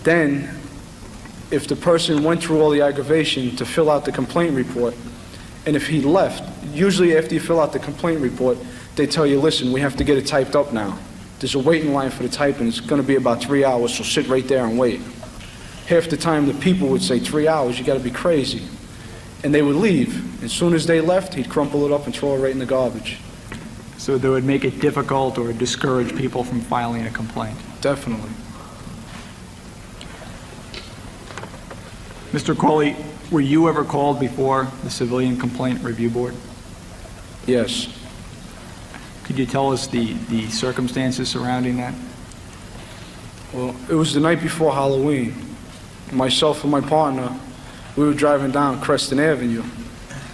Then, if the person went through all the aggravation to fill out the complaint report, and if he left, usually after you fill out the complaint report, they tell you, listen, we have to get it typed up now. There's a waiting line for the typing. It's going to be about 3 hours, so sit right there and wait. Half the time, the people would say, 3 hours, you got to be crazy. And they would leave. As soon as they left, he'd crumple it up and throw it right in the garbage. So that would make it difficult or discourage people from filing a complaint? Definitely. Mr. Cawley, were you ever called before the Civilian Complaint Review Board? Yes. Could you tell us the circumstances surrounding that? Well, it was the night before Halloween. Myself and my partner, we were driving down Creston Avenue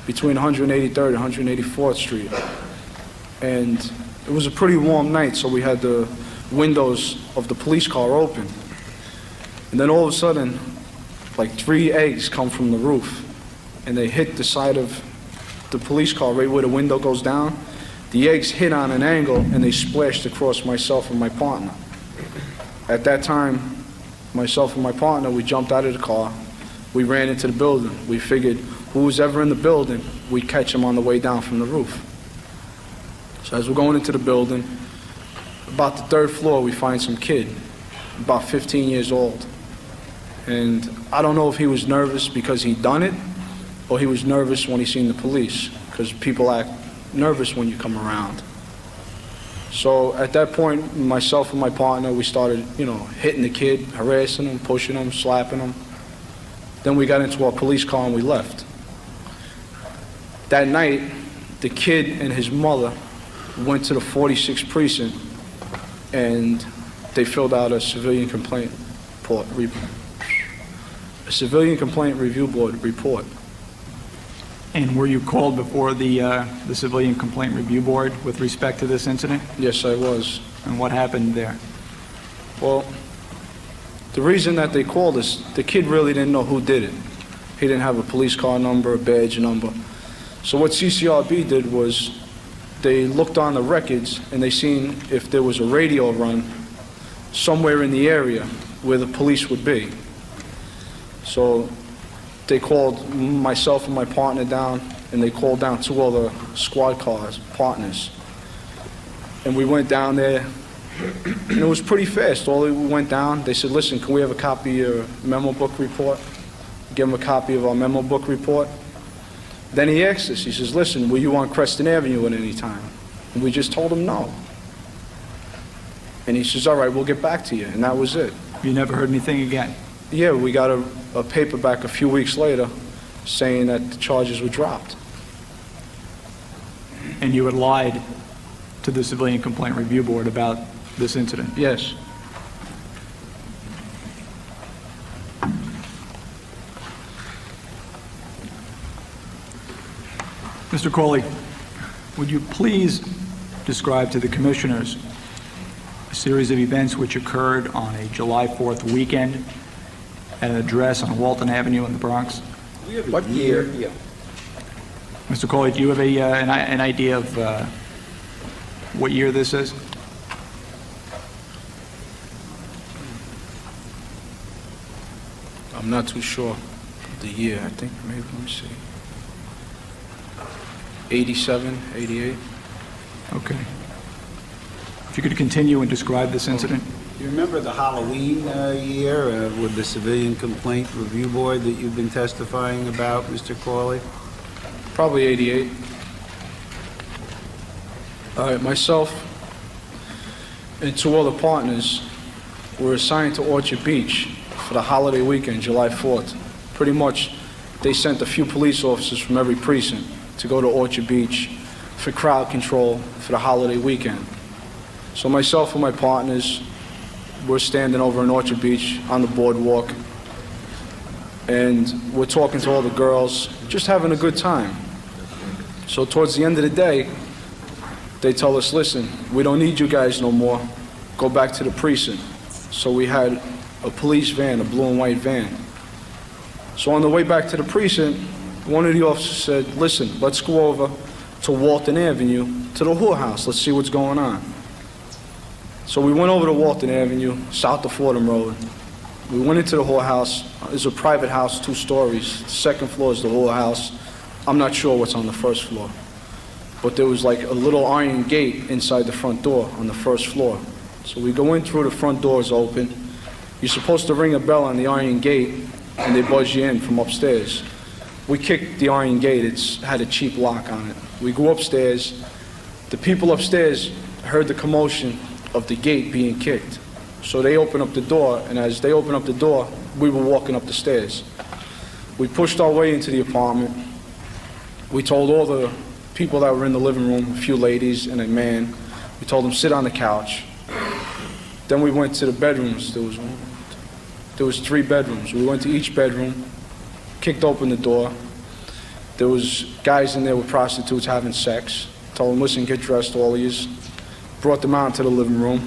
between 183rd and 184th Street. And it was a pretty warm night, so we had the windows of the police car open. And then all of a sudden, like 3 eggs come from the roof, and they hit the side of the police car right where the window goes down. The eggs hit on an angle, and they splashed across myself and my partner. At that time, myself and my partner, we jumped out of the car. We ran into the building. We figured who was ever in the building, we'd catch him on the way down from the roof. So as we're going into the building, about the 3rd floor, we find some kid, about 15 years old. And I don't know if he was nervous because he'd done it, or he was nervous when he seen the police, because people act nervous when you come around. So at that point, myself and my partner, we started, hitting the kid, harassing him, pushing him, slapping him. Then we got into our police car and we left. That night, the kid and his mother went to the 46th precinct and they filled out a civilian complaint review board report. And were you called before the Civilian Complaint Review Board with respect to this incident? Yes, I was. And what happened there? Well, the reason that they called us, the kid really didn't know who did it. He didn't have a police car number, a badge number. So what CCRB did was they looked on the records and they seen if there was a radio run somewhere in the area where the police would be. So they called myself and my partner down, and they called down 2 other squad cars, partners. And we went down there, and it was pretty fast. We went down, they said, listen, can we have a copy of your memo book report? Give him a copy of our memo book report. Then he asked us, he says, listen, were you on Creston Avenue at any time? And we just told him no. And he says, all right, we'll get back to you, and that was it. You never heard anything again? Yeah, we got a paper back a few weeks later saying that the charges were dropped. And you had lied to the Civilian Complaint Review Board about this incident? Yes. Mr. Cawley, would you please describe to the commissioners a series of events which occurred on a July 4th weekend at an address on Walton Avenue in the Bronx? What year? Yeah. Mr. Cawley, do you have an idea of what year this is? I'm not too sure the year. I think maybe, let me see. 87, 88. Okay. If you could continue and describe this incident. You remember the Halloween year with the Civilian Complaint Review Board that you've been testifying about, Mr. Cawley? Probably 88. All right, myself and 2 other partners were assigned to Orchard Beach for the holiday weekend, July 4th. Pretty much, they sent a few police officers from every precinct to go to Orchard Beach for crowd control for the holiday weekend. So myself and my partners were standing over in Orchard Beach on the boardwalk, and we're talking to all the girls, just having a good time. So towards the end of the day, they tell us, listen, we don't need you guys no more. Go back to the precinct. So we had a police van, a blue and white van. So on the way back to the precinct, one of the officers said, listen, let's go over to Walton Avenue, to the whorehouse. Let's see what's going on. So we went over to Walton Avenue, south of Fordham Road. We went into the whole house. It's a private house, 2 stories. The second floor is the whole house. I'm not sure what's on the first floor. But there was like a little iron gate inside the front door on the first floor. So we go in through, the front door is open. You're supposed to ring a bell on the iron gate, and they buzz you in from upstairs. We kicked the iron gate. It's had a cheap lock on it. We go upstairs. The people upstairs heard the commotion of the gate being kicked. So they open up the door, and as they open up the door, we were walking up the stairs. We pushed our way into the apartment. We told all the people that were in the living room, a few ladies and a man, we told them sit on the couch. Then we went to the bedrooms. There was 3 bedrooms. We went to each bedroom, kicked open the door. There was guys in there with prostitutes having sex. Told them, listen, get dressed, all of yous. Brought them out into the living room.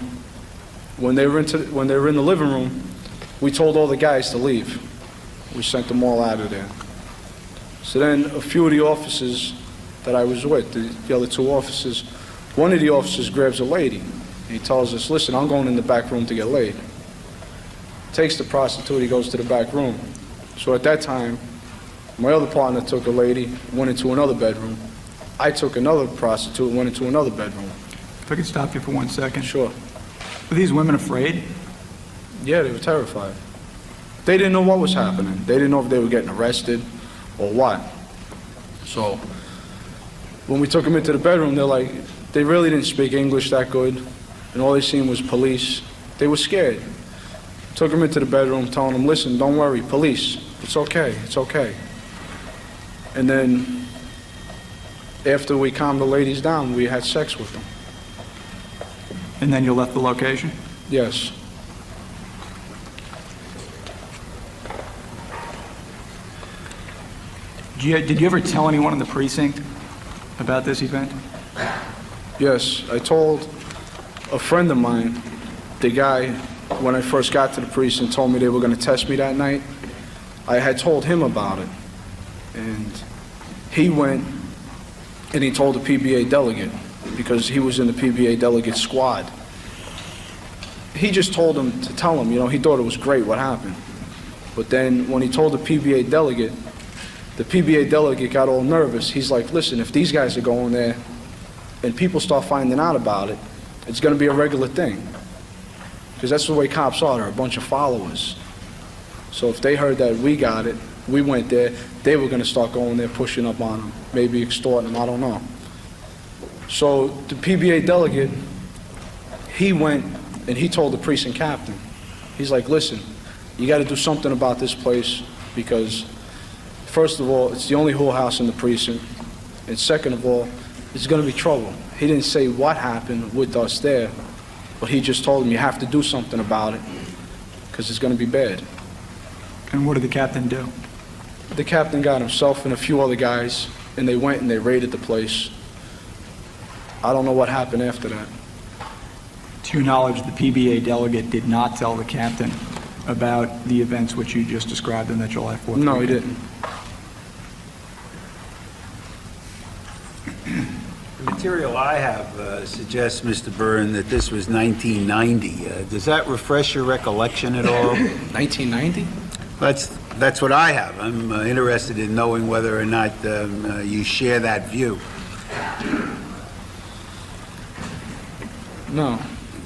When they were in the living room, we told all the guys to leave. We sent them all out of there. So then a few of the officers that I was with, the other 2 officers, one of the officers grabs a lady. He tells us, listen, I'm going in the back room to get laid. Takes the prostitute, he goes to the back room. So at that time, my other partner took a lady, went into another bedroom. I took another prostitute and went into another bedroom. If I could stop you for 1 second. Sure. Were these women afraid? Yeah, they were terrified. They didn't know what was happening. They didn't know if they were getting arrested or what. So when we took them into the bedroom, they really didn't speak English that good, and all they seen was police. They were scared. Took them into the bedroom, telling them, listen, don't worry, police, it's okay, it's okay. And then after we calmed the ladies down, we had sex with them. And then you left the location? Yes. Did you ever tell anyone in the precinct about this event? Yes, I told a friend of mine, the guy, when I first got to the precinct, told me they were going to test me that night. I had told him about it, and he went and he told the PBA delegate, because he was in the PBA delegate squad. He just told him to tell him, he thought it was great what happened. But then when he told the PBA delegate got all nervous. He's like, listen, if these guys are going there and people start finding out about it, it's going to be a regular thing. Because that's the way cops are. They're a bunch of followers. So if they heard that we got it, we went there, they were going to start going there, pushing up on them, maybe extorting them, I don't know. So the PBA delegate, he went and he told the precinct captain. He's like, listen, you got to do something about this place because, first of all, it's the only whole house in the precinct, and second of all, there's going to be trouble. He didn't say what happened with us there, but he just told him you have to do something about it because it's going to be bad. And what did the captain do? The captain got himself and a few other guys, and they went and they raided the place. I don't know what happened after that. To your knowledge, the PBA delegate did not tell the captain about the events which you just described on that July 4th No, he weekend. didn't. The material I have suggests, Mr. Byrne, that this was 1990. Does that refresh your recollection at all? 1990? That's what I have. I'm interested in knowing whether or not you share that view. No.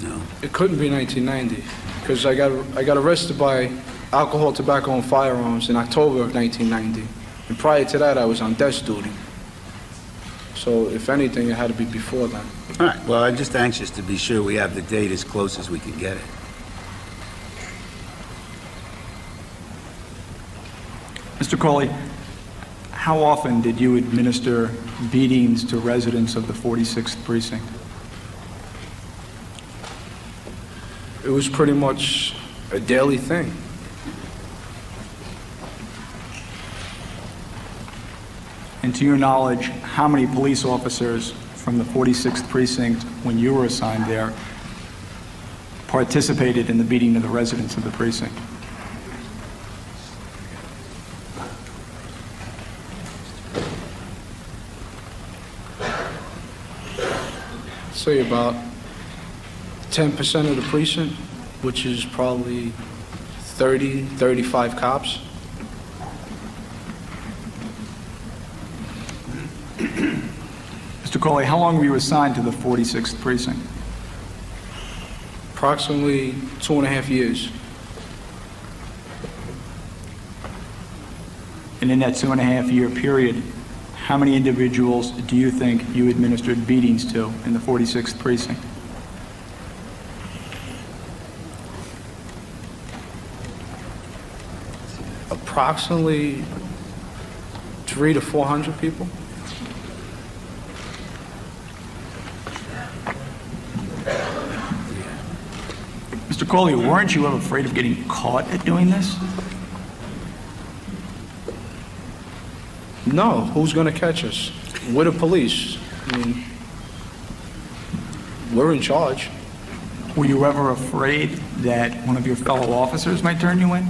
No. It couldn't be 1990 because I got arrested by alcohol, tobacco, and firearms in October of 1990. And prior to that, I was on desk duty. So if anything, it had to be before then. All right. Well, I'm just anxious to be sure we have the date as close as we can get it. Mr. Cawley, how often did you administer beatings to residents of the 46th precinct? It was pretty much a daily thing. And to your knowledge, how many police officers from the 46th precinct, when you were assigned there, participated in the beating of the residents of the precinct? Say about 10% of the precinct, which is probably 30, 35 cops. Mr. Cawley, how long were you assigned to the 46th precinct? Approximately 2.5 years. And in that 2.5-year period, how many individuals do you think you administered beatings to in the 46th precinct? Approximately 300 to 400 people. Mr. Cawley, weren't you ever afraid of getting caught at doing this? No, who's going to catch us? We're the police. I mean, we're in charge. Were you ever afraid that one of your fellow officers might turn you in?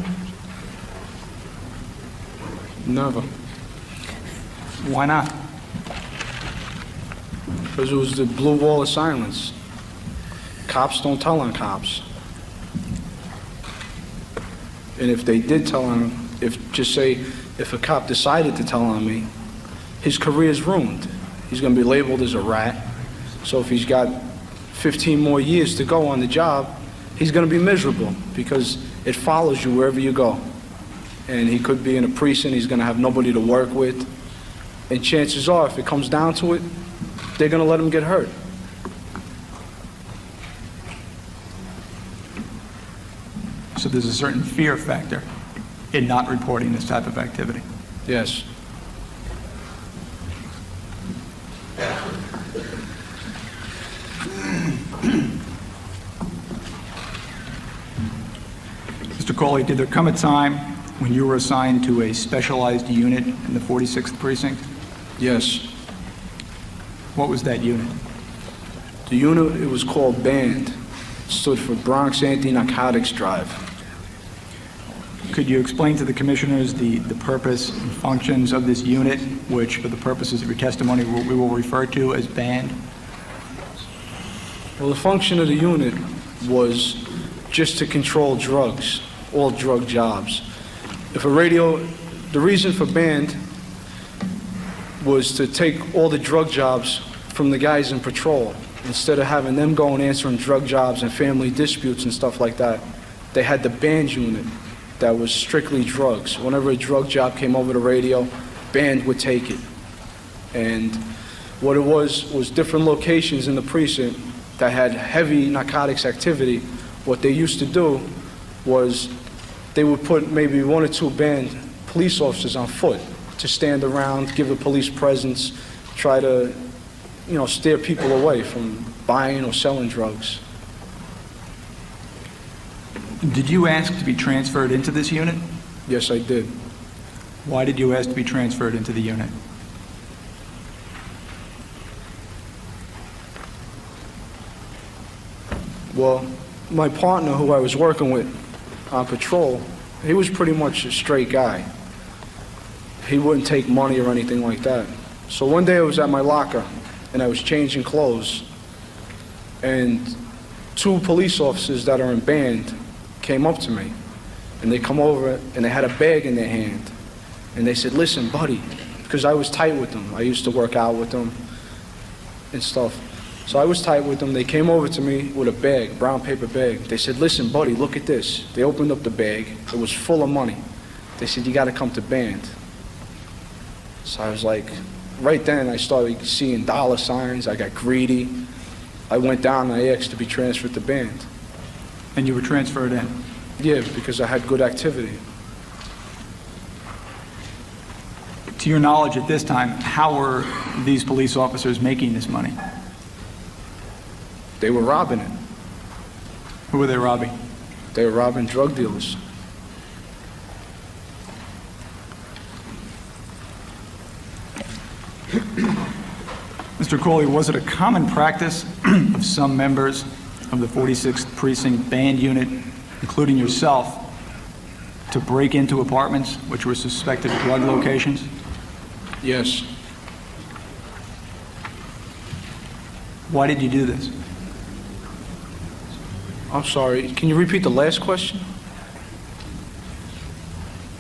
Never. Why not? Because it was the blue wall of silence. Cops don't tell on cops. And if they did tell on, if a cop decided to tell on me, his career is ruined. He's going to be labeled as a rat. So if he's got 15 more years to go on the job, he's going to be miserable because it follows you wherever you go. And he could be in a precinct, he's going to have nobody to work with. And chances are, if it comes down to it, they're going to let him get hurt. So there's a certain fear factor in not reporting this type of activity. Yes. Mr. Cawley, did there come a time when you were assigned to a specialized unit in the 46th precinct? Yes. What was that unit? The unit, it was called BAND. It stood for Bronx Anti-Narcotics Drive. Could you explain to the commissioners the purpose and functions of this unit, which for the purposes of your testimony we will refer to as BAND? Well, the function of the unit was just to control drugs, all drug jobs. The reason for BAND was to take all the drug jobs from the guys in patrol. Instead of having them go and answering drug jobs and family disputes and stuff like that, they had the BAND unit that was strictly drugs. Whenever a drug job came over the radio, BAND would take it. And what it was different locations in the precinct that had heavy narcotics activity. What they used to do was they would put maybe 1 or 2 BAND police officers on foot to stand around, give a police presence, try to, steer people away from buying or selling drugs. Did you ask to be transferred into this unit? Yes, I did. Why did you ask to be transferred into the unit? Well, my partner who I was working with on patrol, he was pretty much a straight guy. He wouldn't take money or anything like that. So one day I was at my locker and I was changing clothes, and 2 police officers that are in BAND came up to me, and they come over and they had a bag in their hand, and they said, "Listen, buddy," because I was tight with them. I used to work out with them and stuff. So I was tight with them. They came over to me with a bag, a brown paper bag. They said, "Listen, buddy, look at this." They opened up the bag. It was full of money. They said, "You got to come to BAND." So I was like, right then I started seeing dollar signs. I got greedy. I went down and I asked to be transferred to BAND. And you were transferred in? Yeah, because I had good activity. To your knowledge at this time, how were these police officers making this money? They were robbing it. Who were they robbing? They were robbing drug dealers. Mr. Cawley, was it a common practice of some members of the 46th Precinct BAND unit, including yourself, to break into apartments which were suspected drug locations? Yes. Why did you do this? I'm sorry. Can you repeat the last question?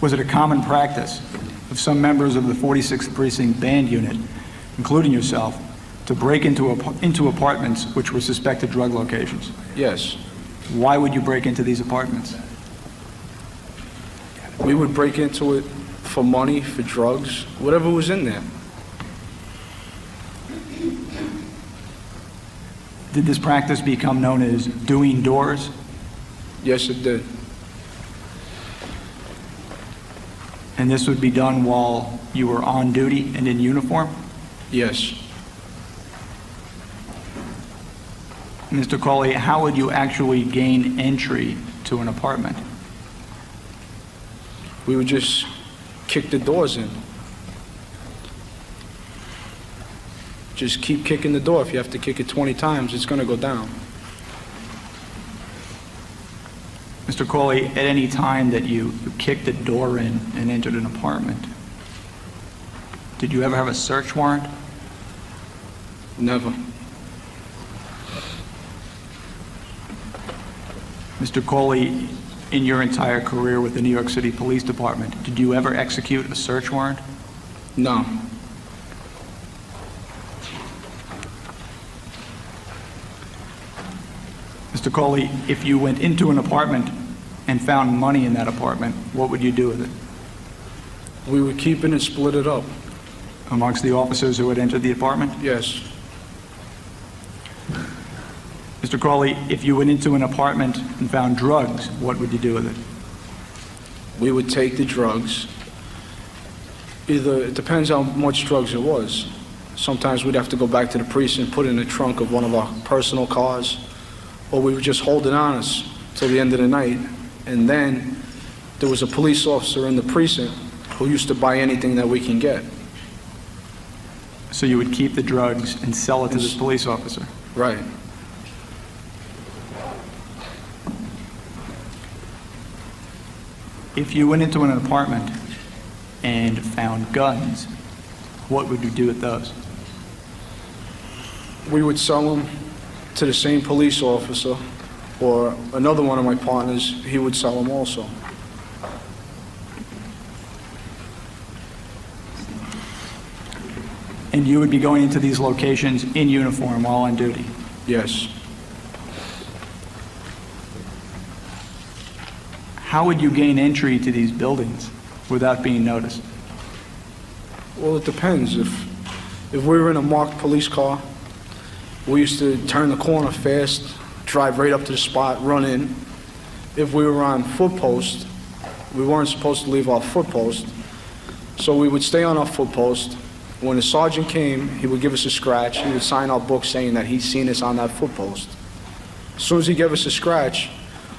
Was it a common practice of some members of the 46th Precinct Band Unit, including yourself, to break into apartments which were suspected drug locations? Yes. Why would you break into these apartments? We would break into it for money, for drugs, whatever was in there. Did this practice become known as doing doors? Yes, it did. And this would be done while you were on duty and in uniform? Yes. Mr. Cawley, how would you actually gain entry to an apartment? We would just kick the doors in. Just keep kicking the door. If you have to kick it 20 times, it's going to go down. Mr. Cawley, at any time that you kicked the door in and entered an apartment, did you ever have a search warrant? Never. Mr. Cawley, in your entire career with the New York City Police Department, did you ever execute a search warrant? No. Mr. Cawley, if you went into an apartment and found money in that apartment, what would you do with it? We would keep it and split it up. Amongst the officers who had entered the apartment? Yes. Mr. Cawley, if you went into an apartment and found drugs, what would you do with it? We would take the drugs. Either, it depends how much drugs it was. Sometimes we'd have to go back to the precinct, put it in the trunk of one of our personal cars, or we would just hold it on us till the end of the night. And then there was a police officer in the precinct who used to buy anything that we can get. So you would keep the drugs and sell it to this police officer? Right. If you went into an apartment and found guns, what would you do with those? We would sell them to the same police officer, or another one of my partners, he would sell them also. And you would be going into these locations in uniform while on duty? Yes. How would you gain entry to these buildings without being noticed? Well, it depends. If we were in a marked police car, we used to turn the corner fast, drive right up to the spot, run in. If we were on foot post, we weren't supposed to leave our foot post, so we would stay on our foot post. When the sergeant came, he would give us a scratch. He would sign our book saying that he'd seen us on that foot post. As soon as he gave us a scratch,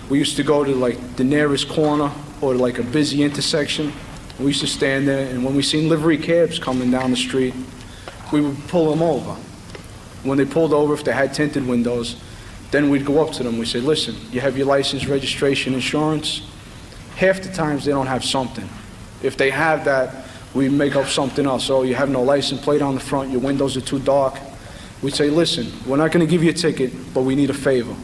we used to go to like the nearest corner or like a busy intersection. We used to stand there, and when we seen livery cabs coming down the street, we would pull them over. When they pulled over, if they had tinted windows, then we'd go up to them. We say, listen, you have your license, registration, insurance? Half the times they don't have something. If they have that, we make up something else. So you have no license plate on the front, your windows are too dark. We'd say, listen, we're not going to give you a ticket, but we need a favor.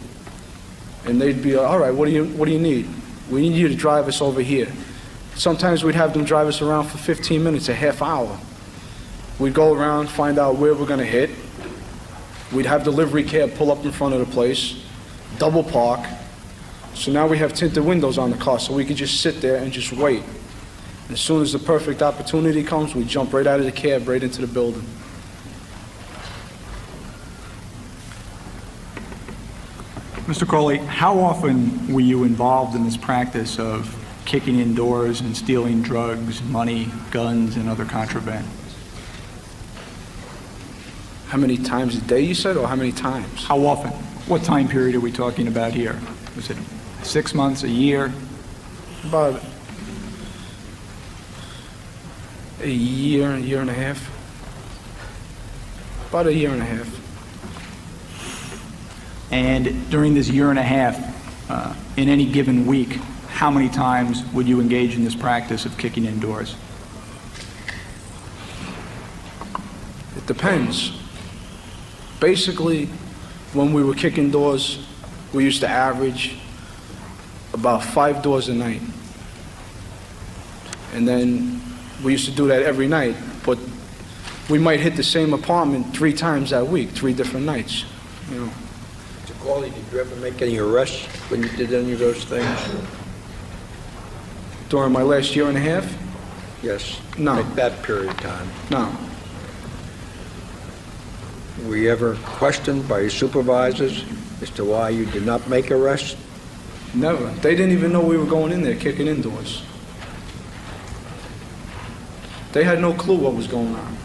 And they'd be, all right, what do you need? We need you to drive us over here. Sometimes we'd have them drive us around for 15 minutes, a half hour. We'd go around, find out where we're going to hit. We'd have the livery cab pull up in front of the place, double park. So now we have tinted windows on the car, so we could just sit there and just wait. And as soon as the perfect opportunity comes, we jump right out of the cab, right into the building. Mr. Cawley, how often were you involved in this practice of kicking in doors and stealing drugs, money, guns, and other contraband? How many times a day, you said, or how many times? How often? What time period are we talking about here? Was it 6 months, a year? About a year and a half. About a year and a half. And during this year and a half, in any given week, how many times would you engage in this practice of kicking in doors? It depends. Basically, when we were kicking doors, we used to average about 5 doors a night. And then we used to do that every night, but we might hit the same apartment 3 times that week, 3 different nights, you know. Mr. Cawley, did you ever make any arrests when you did any of those things? During my last year and a half? Yes. No. At that period of time. No. Were you ever questioned by your supervisors as to why you did not make arrests? Never. They didn't even know we were going in there, kicking indoors. They had no clue what was going on.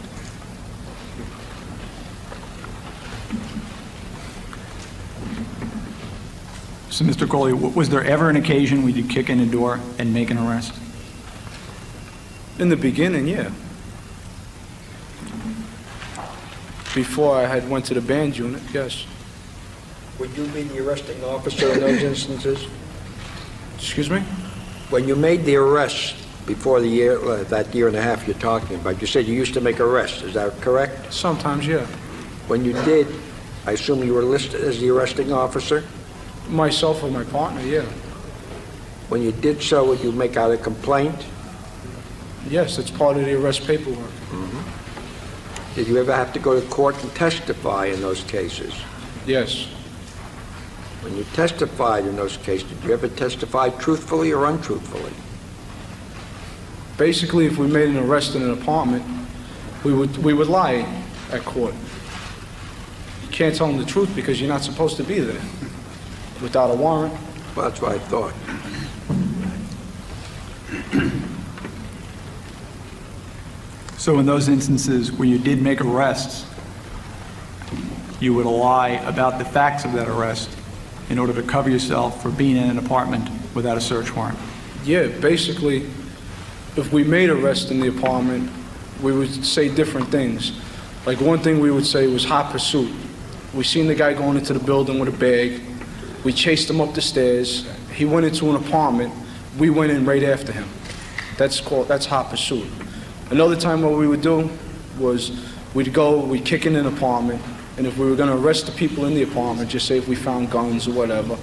So, Mr. Cawley, was there ever an occasion where you'd kick in a door and make an arrest? In the beginning, yeah. Before I had went to the band unit, yes. Would you be the arresting officer in those instances? Excuse me? When you made the arrest before the year, that year and a half you're talking about, you said you used to make arrests, is that correct? Sometimes, yeah. When you did, I assume you were listed as the arresting officer? Myself or my partner, yeah. When you did so, would you make out a complaint? Yes, it's part of the arrest paperwork. Did you ever have to go to court and testify in those cases? Yes. When you testified in those cases, did you ever testify truthfully or untruthfully? Basically, if we made an arrest in an apartment, we would lie at court. You can't tell them the truth because you're not supposed to be there without a warrant. Well, that's what I thought. So in those instances where you did make arrests, you would lie about the facts of that arrest in order to cover yourself for being in an apartment without a search warrant? Yeah, basically, if we made arrests in the apartment, we would say different things. Like one thing we would say was hot pursuit. We seen the guy going into the building with a bag. We chased him up the stairs. He went into an apartment. We went in right after him. That's hot pursuit. Another time what we would do was we'd kick in an apartment, and if we were going to arrest the people in the apartment, just say if we found guns or whatever,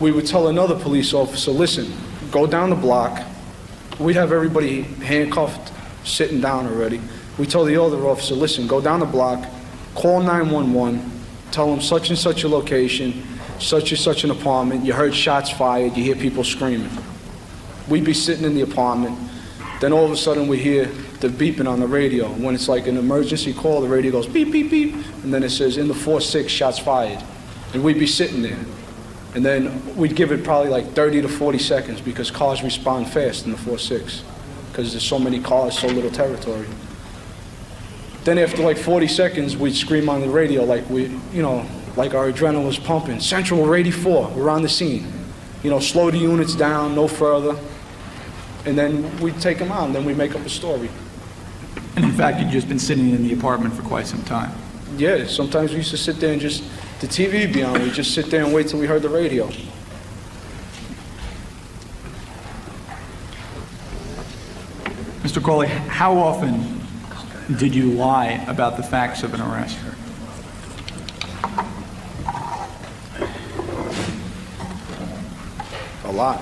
we would tell another police officer, listen, go down the block. We'd have everybody handcuffed, sitting down already. We tell the other officer, listen, go down the block, call 911, tell them such and such a location, such and such an apartment, you heard shots fired, you hear people screaming. We'd be sitting in the apartment, then all of a sudden we hear the beeping on the radio. When it's like an emergency call, the radio goes beep, beep, beep, and then it says in the 4-6, shots fired. And we'd be sitting there. And then we'd give it probably like 30 to 40 seconds because cars respond fast in the 4-6 because there's so many cars, so little territory. Then after like 40 seconds, we'd scream on the radio like like our adrenaline was pumping. Central, we're 84, we're on the scene. Slow the units down, no further. And then we'd take them out, and then we'd make up a story. And in fact, you'd just been sitting in the apartment for quite some time. Yeah, sometimes we used to sit there and the TV would be on, we'd just sit there and wait till we heard the radio. Mr. Cawley, how often did you lie about the facts of an arrest? A lot.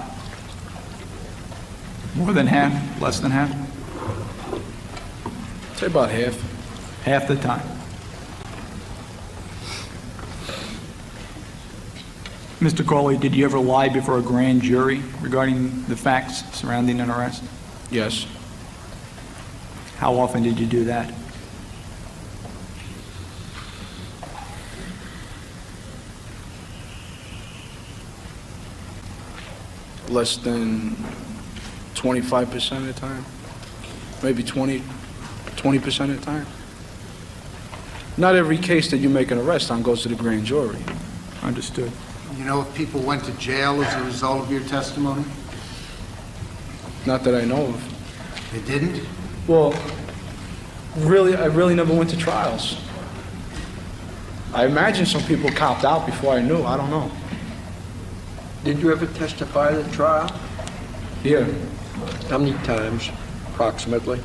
More than half? Less than half? Say about half. Half the time. Mr. Cawley, did you ever lie before a grand jury regarding the facts surrounding an arrest? Yes. How often did you do that? Less than 25% of the time. Maybe 20% of the time. Not every case that you make an arrest on goes to the grand jury. Understood. You know if people went to jail as a result of your testimony? Not that I know of. They didn't? Well, I really never went to trials. I imagine some people copped out before I knew. I don't know. Did you ever testify at a trial? Yeah. How many times, approximately?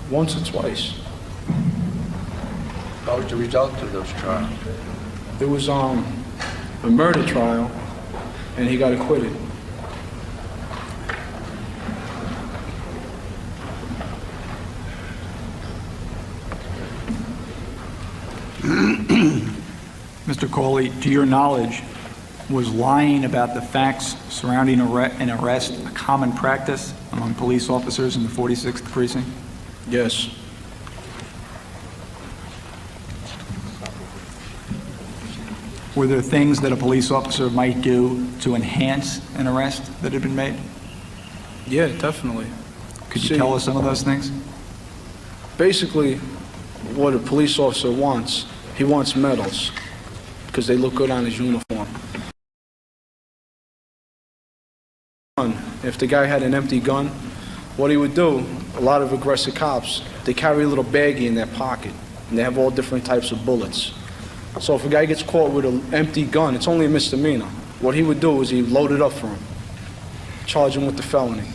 Once or twice. What was the result of those trials? There was a murder trial and he got acquitted. Mr. Cawley, to your knowledge, was lying about the facts surrounding an arrest a common practice among police officers in the 46th Precinct? Yes. Were there things that a police officer might do to enhance an arrest that had been made? Yeah, definitely. Could See, you tell us some of those things? Basically, what a police officer wants, he wants medals because they look good on his uniform. If the guy had an empty gun, what he would do, a lot of aggressive cops, they carry a little baggie in their pocket, and they have all different types of bullets. So if a guy gets caught with an empty gun, it's only a misdemeanor. What he would do is he'd load it up for him, charge him with the felony.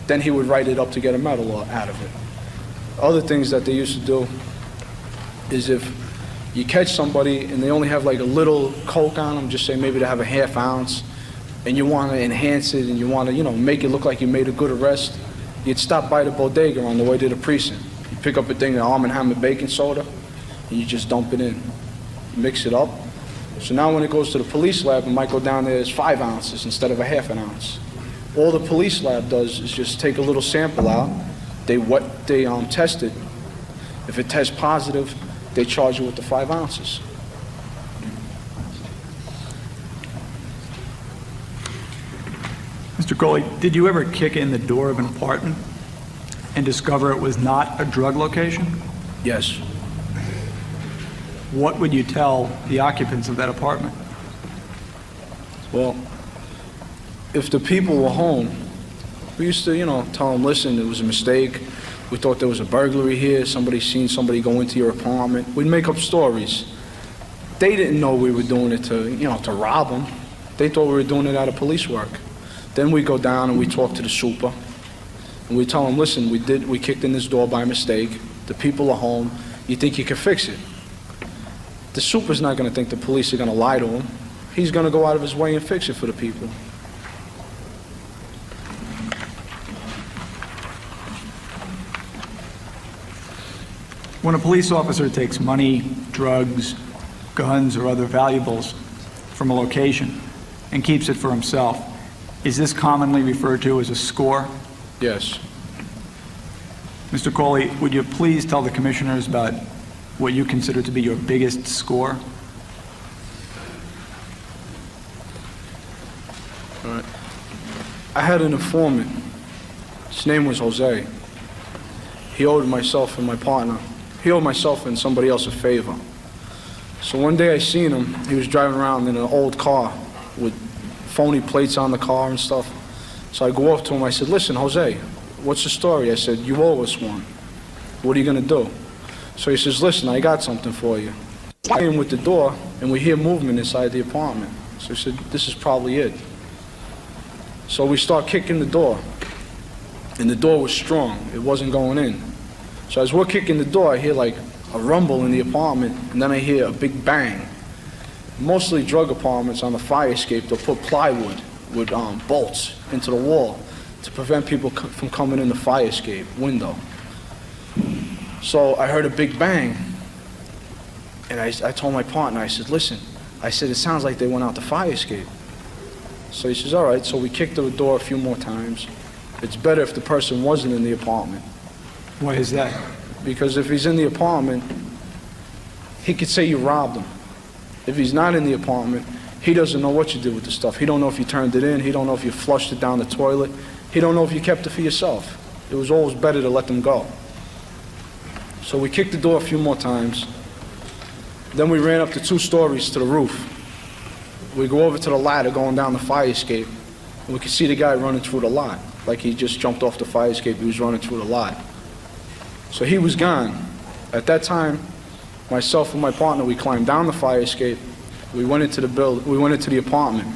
Then he would write it up to get a medal out of it. Other things that they used to do is if you catch somebody and they only have like a little coke on them, just say maybe they have a half ounce, and you want to enhance it and you want to, make it look like you made a good arrest, you'd stop by the bodega on the way to the precinct. You pick up a thing of Arm & Hammer baking soda, and you just dump it in. Mix it up. So now when it goes to the police lab, it might go down there as 5 ounces instead of a half an ounce. All the police lab does is just take a little sample out, they test it. If it tests positive, they charge you with the 5 ounces. Mr. Cawley, did you ever kick in the door of an apartment and discover it was not a drug location? Yes. What would you tell the occupants of that apartment? Well, if the people were home, we used to, tell them, listen, it was a mistake. We thought there was a burglary here. Somebody seen somebody go into your apartment. We'd make up stories. They didn't know we were doing it to rob them. They thought we were doing it out of police work. Then we go down and we talk to the super. And we tell them, listen, we kicked in this door by mistake. The people are home. You think you can fix it? The super's not going to think the police are going to lie to him. He's going to go out of his way and fix it for the people. When a police officer takes money, drugs, guns, or other valuables from a location and keeps it for himself, is this commonly referred to as a score? Yes. Mr. Cawley, would you please tell the commissioners about what you consider to be your biggest score? All right. I had an informant. His name was Jose. He owed myself and my partner. He owed myself and somebody else a favor. So one day I seen him. He was driving around in an old car with phony plates on the car and stuff. So I go up to him. I said, listen, Jose, what's the story? I said, you owe us one. What are you going to do? So he says, listen, I got something for you. I came with the door, and we hear movement inside the apartment. So he said, this is probably it. So we start kicking the door, and the door was strong. It wasn't going in. So as we're kicking the door, I hear like a rumble in the apartment, and then I hear a big bang. Mostly drug apartments on the fire escape, they'll put plywood with bolts into the wall to prevent people from coming in the fire escape window. So I heard a big bang, and I told my partner, I said, listen, I said, it sounds like they went out the fire escape. So he says, all right, so we kicked the door a few more times. It's better if the person wasn't in the apartment. Why is that? Because if he's in the apartment, he could say you robbed him. If he's not in the apartment, he doesn't know what you did with the stuff. He don't know if you turned it in. He don't know if you flushed it down the toilet. He don't know if you kept it for yourself. It was always better to let them go. So we kicked the door a few more times. Then we ran up the 2 stories to the roof. We go over to the ladder going down the fire escape, and we could see the guy running through the lot. Like he just jumped off the fire escape, he was running through the lot. So he was gone. At that time, myself and my partner, we climbed down the fire escape. We went into the apartment.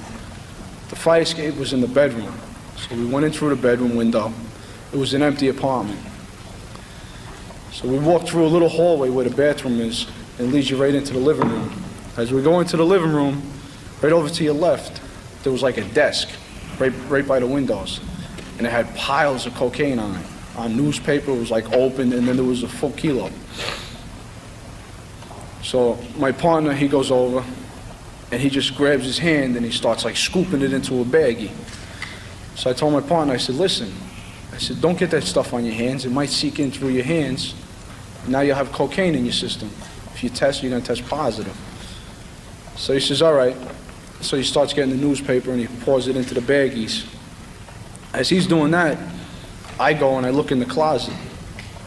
The fire escape was in the bedroom. So we went in through the bedroom window. It was an empty apartment. So we walked through a little hallway where the bathroom is, and it leads you right into the living room. As we go into the living room, right over to your left, there was like a desk right by the windows, and it had piles of cocaine on it. On newspaper, it was like open, and then there was a full kilo. So my partner, he goes over, and he just grabs his hand and he starts like scooping it into a baggie. So I told my partner, I said, listen, I said, don't get that stuff on your hands. It might seek in through your hands. Now you'll have cocaine in your system. If you test, you're going to test positive. So he says, all right. So he starts getting the newspaper and he pours it into the baggies. As he's doing that, I go and I look in the closet.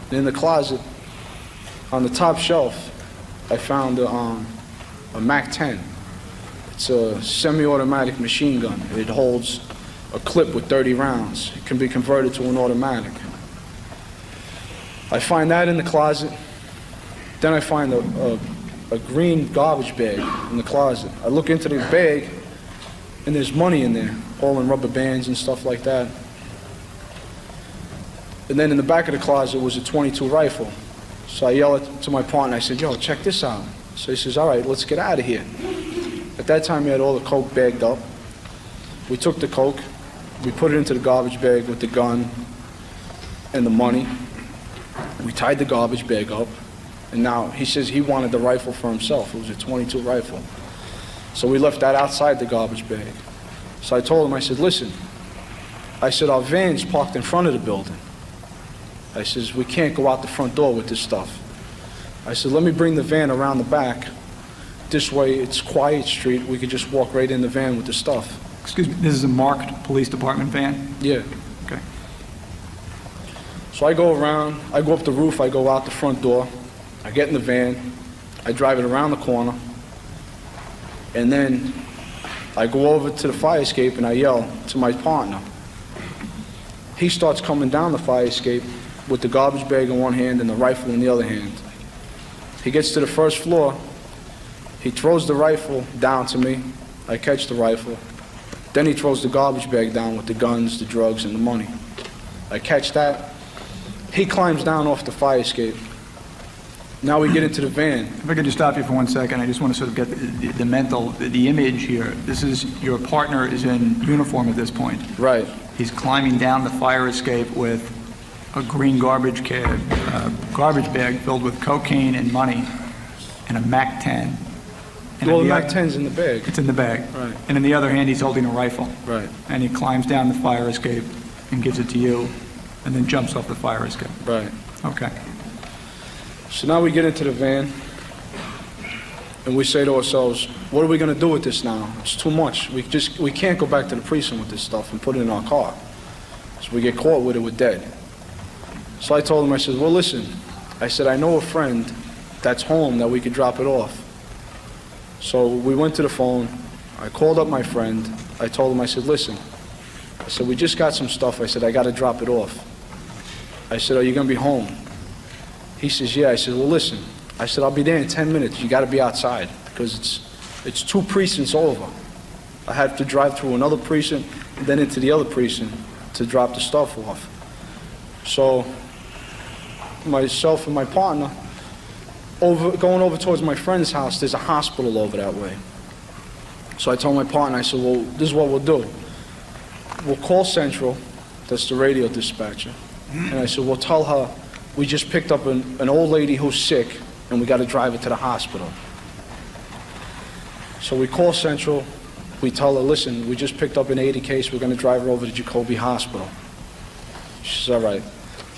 And in the closet, on the top shelf, I found a MAC-10. It's a semi-automatic machine gun. It holds a clip with 30 rounds. It can be converted to an automatic. I find that in the closet. Then I find a green garbage bag in the closet. I look into the bag, and there's money in there, all in rubber bands and stuff like that. And then in the back of the closet was a .22 rifle. So I yell to my partner, I said, yo, check this out. So he says, all right, let's get out of here. At that time, he had all the coke bagged up. We took the coke, we put it into the garbage bag with the gun and the money. We tied the garbage bag up, and now he says he wanted the rifle for himself. It was a .22 rifle. So we left that outside the garbage bag. So I told him, I said, listen, I said, our van's parked in front of the building. I says, we can't go out the front door with this stuff. I said, let me bring the van around the back. This way, it's quiet street. We could just walk right in the van with the stuff. Excuse me, this is a marked police department van? Yeah. Okay. So I go around, I go up the roof, I go out the front door, I get in the van, I drive it around the corner, and then I go over to the fire escape and I yell to my partner. He starts coming down the fire escape with the garbage bag in one hand and the rifle in the other hand. He gets to the first floor, he throws the rifle down to me, I catch the rifle, then he throws the garbage bag down with the guns, the drugs, and the money. I catch that. He climbs down off the fire escape. Now we get into the van. If I could just stop you for 1 second, I just want to sort of get the mental, the image here. This is, your partner is in uniform at this point. Right. He's climbing down the fire escape with a green garbage bag filled with cocaine and money and a MAC-10. And Well, in the the MAC-10's in the bag. It's in the bag. Right. And in the other hand, he's holding a rifle. Right. And he climbs down the fire escape and gives it to you, and then jumps off the fire escape. Right. Okay. So now we get into the van, and we say to ourselves, what are we going to do with this now? It's too much. We can't go back to the precinct with this stuff and put it in our car. So we get caught with it, we're dead. So I told him, I said, well, listen, I said, I know a friend that's home that we could drop it off. So we went to the phone, I called up my friend, I told him, I said, listen, I said, we just got some stuff, I said, I got to drop it off. I said, are you going to be home? He says, yeah. I said, well, listen, I said, I'll be there in 10 minutes, you got to be outside, because it's 2 precincts over. I have to drive through another precinct, and then into the other precinct to drop the stuff off. So myself and my partner, going over towards my friend's house, there's a hospital over that way. So I told my partner, I said, well, this is what we'll do. We'll call Central, that's the radio dispatcher, and I said, we'll tell her we just picked up an old lady who's sick, and we got to drive her to the hospital. So we call Central, we tell her, listen, we just picked up an 80 case, we're going to drive her over to Jacoby Hospital. She says, all right.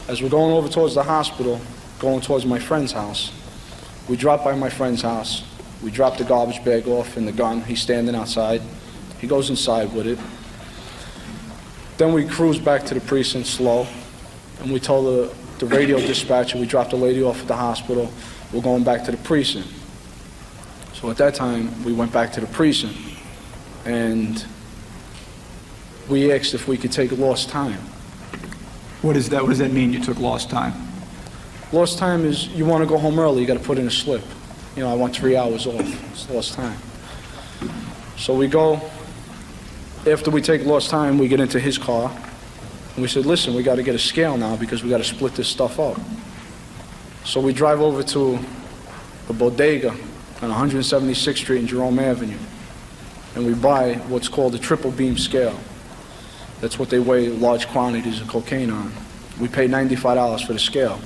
As we're going over towards the hospital, going towards my friend's house, we drop by my friend's house. We drop the garbage bag off and the gun. He's standing outside. He goes inside with it. Then we cruise back to the precinct slow, and we tell the radio dispatcher we dropped the lady off at the hospital. We're going back to the precinct. So at that time, we went back to the precinct, and we asked if we could take lost time. What does that mean, you took lost time? Lost time is you want to go home early, you got to put in a slip. You know, I want 3 hours off. It's lost time. So we go, after we take lost time, we get into his car, and we said, listen, we got to get a scale now because we got to split this stuff up. So we drive over to a bodega on 176th Street and Jerome Avenue. and we buy what's called a triple beam scale. That's what they weigh large quantities of cocaine on. We pay $95 for the scale.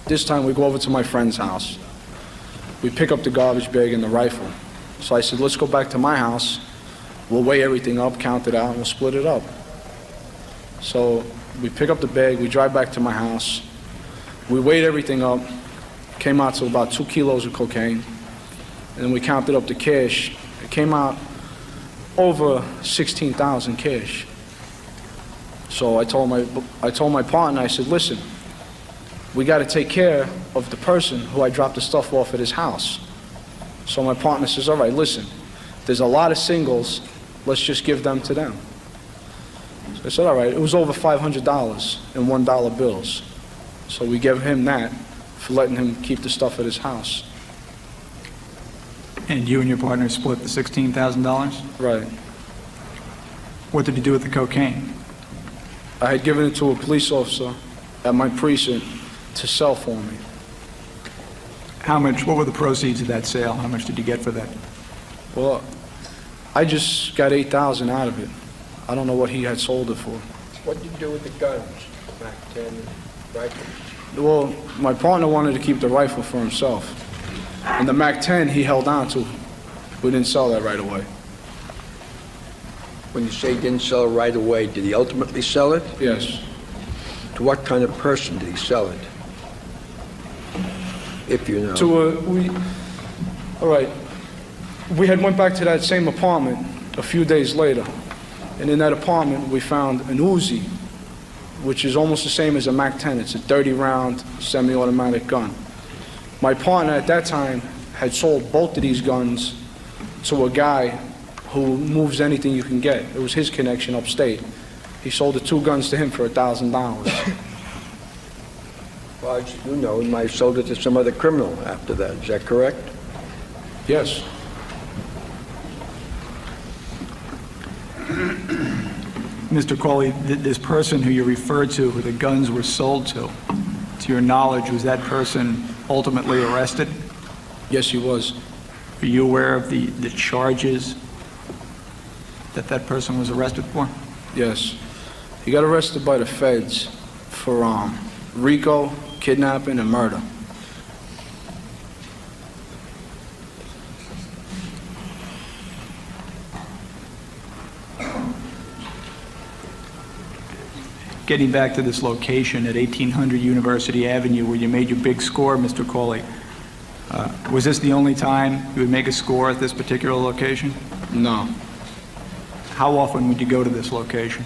This time we go over to my friend's house. We pick up the garbage bag and the rifle. So I said, let's go back to my house. We'll weigh everything up, count it out, and we'll split it up. So we pick up the bag, we drive back to my house. We weighed everything up, came out to about 2 kilos of cocaine, and then we counted up the cash. It came out over 16,000 cash. So I told my partner, I said, listen, we got to take care of the person who I dropped the stuff off at his house. So my partner says, all right, listen, there's a lot of singles, let's just give them to them. So I said, all right, it was over $500 in $1 bills. So we gave him that for letting him keep the stuff at his house. And you and your partner split the $16,000? Right. What did you do with the cocaine? I had given it to a police officer at my precinct to sell for me. What were the proceeds of that sale? How much did you get for that? Well, I just got $8,000 out of it. I don't know what he had sold it for. What did you do with the guns, MAC-10 rifles? Well, my partner wanted to keep the rifle for himself. And the MAC-10 he held on to. We didn't sell that right away. When you say he didn't sell it right away, did he ultimately sell it? Yes. To what kind of person did he sell it? If you know. All right. We had went back to that same apartment a few days later. And in that apartment, we found an Uzi, which is almost the same as a MAC-10. It's a 30-round semi-automatic gun. My partner at that time had sold both of these guns to a guy who moves anything you can get. It was his connection upstate. He sold the 2 guns to him for $1,000. Well, as you know, he might have sold it to some other criminal after that. Is that correct? Yes. Mr. Cawley, this person who you referred to, who the guns were sold to your knowledge, was that person ultimately arrested? Yes, he was. Are you aware of the charges that person was arrested for? Yes. He got arrested by the feds for RICO, kidnapping, and murder. Getting back to this location at 1800 University Avenue where you made your big score, Mr. Cawley, was this the only time you would make a score at this particular location? No. How often would you go to this location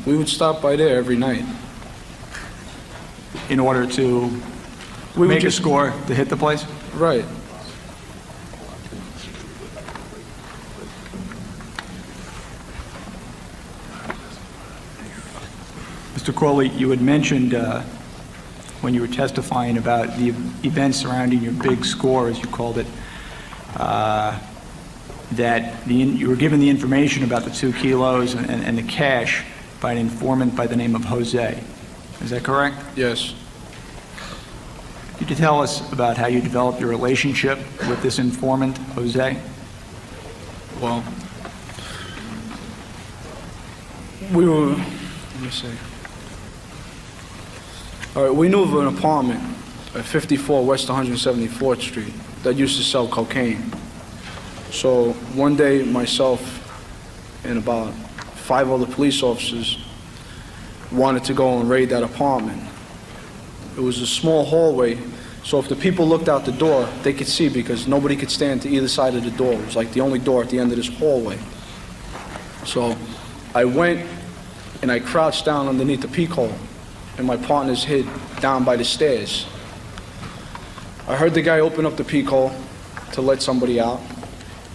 We would stop by there every night. in order to We would make a just- score to hit the place? Right. Mr. Cawley, you had mentioned when you were testifying about the events surrounding your big score, as you called it, that you were given the information about the 2 kilos and the cash by an informant by the name of Jose. Is that correct? Yes. Could you tell us about how you developed your relationship with this informant, Jose? Well, let me see. All right, we knew of an apartment at 54 West 174th Street that used to sell cocaine. So one day, myself and about 5 other police officers wanted to go and raid that apartment. It was a small hallway, so if the people looked out the door, they could see because nobody could stand to either side of the door. It was like the only door at the end of this hallway. So I went and I crouched down underneath the peek hole, and my partner's hid down by the stairs. I heard the guy open up the peek hole to let somebody out.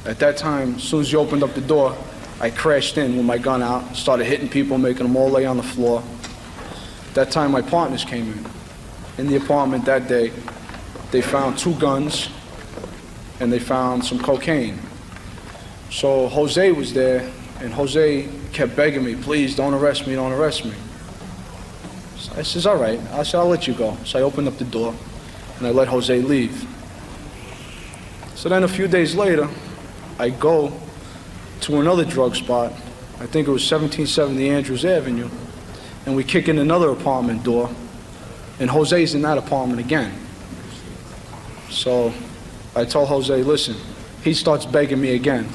At that time, as soon as he opened up the door, I crashed in with my gun out, started hitting people, making them all lay on the floor. At that time, my partners came in. In the apartment that day, they found 2 guns, and they found some cocaine. So Jose was there, and Jose kept begging me, please, don't arrest me, don't arrest me. So I says, all right. I said, I'll let you go. So I opened up the door, and I let Jose leave. So then a few days later, I go to another drug spot, I think it was 1770 Andrews Avenue, and we kick in another apartment door, and Jose's in that apartment again. So I told Jose, listen, he starts begging me again.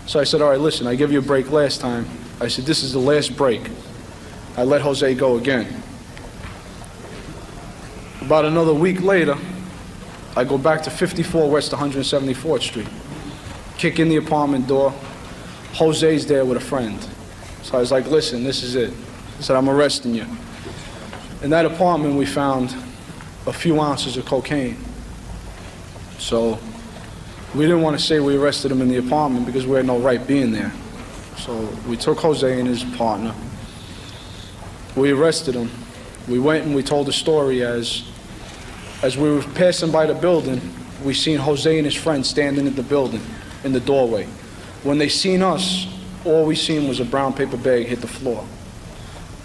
So I said, all right, listen, I gave you a break last time. I said, this is the last break. I let Jose go again. About another week later, I go back to 54 West 174th Street, kick in the apartment door. Jose's there with a friend. So I was like, listen, this is it. I said, I'm arresting you. In that apartment, we found a few ounces of cocaine. So we didn't want to say we arrested him in the apartment because we had no right being there. So we took Jose and his partner. We arrested him. We went and we told the story as we were passing by the building, we seen Jose and his friend standing in the building, in the doorway. When they seen us, all we seen was a brown paper bag hit the floor.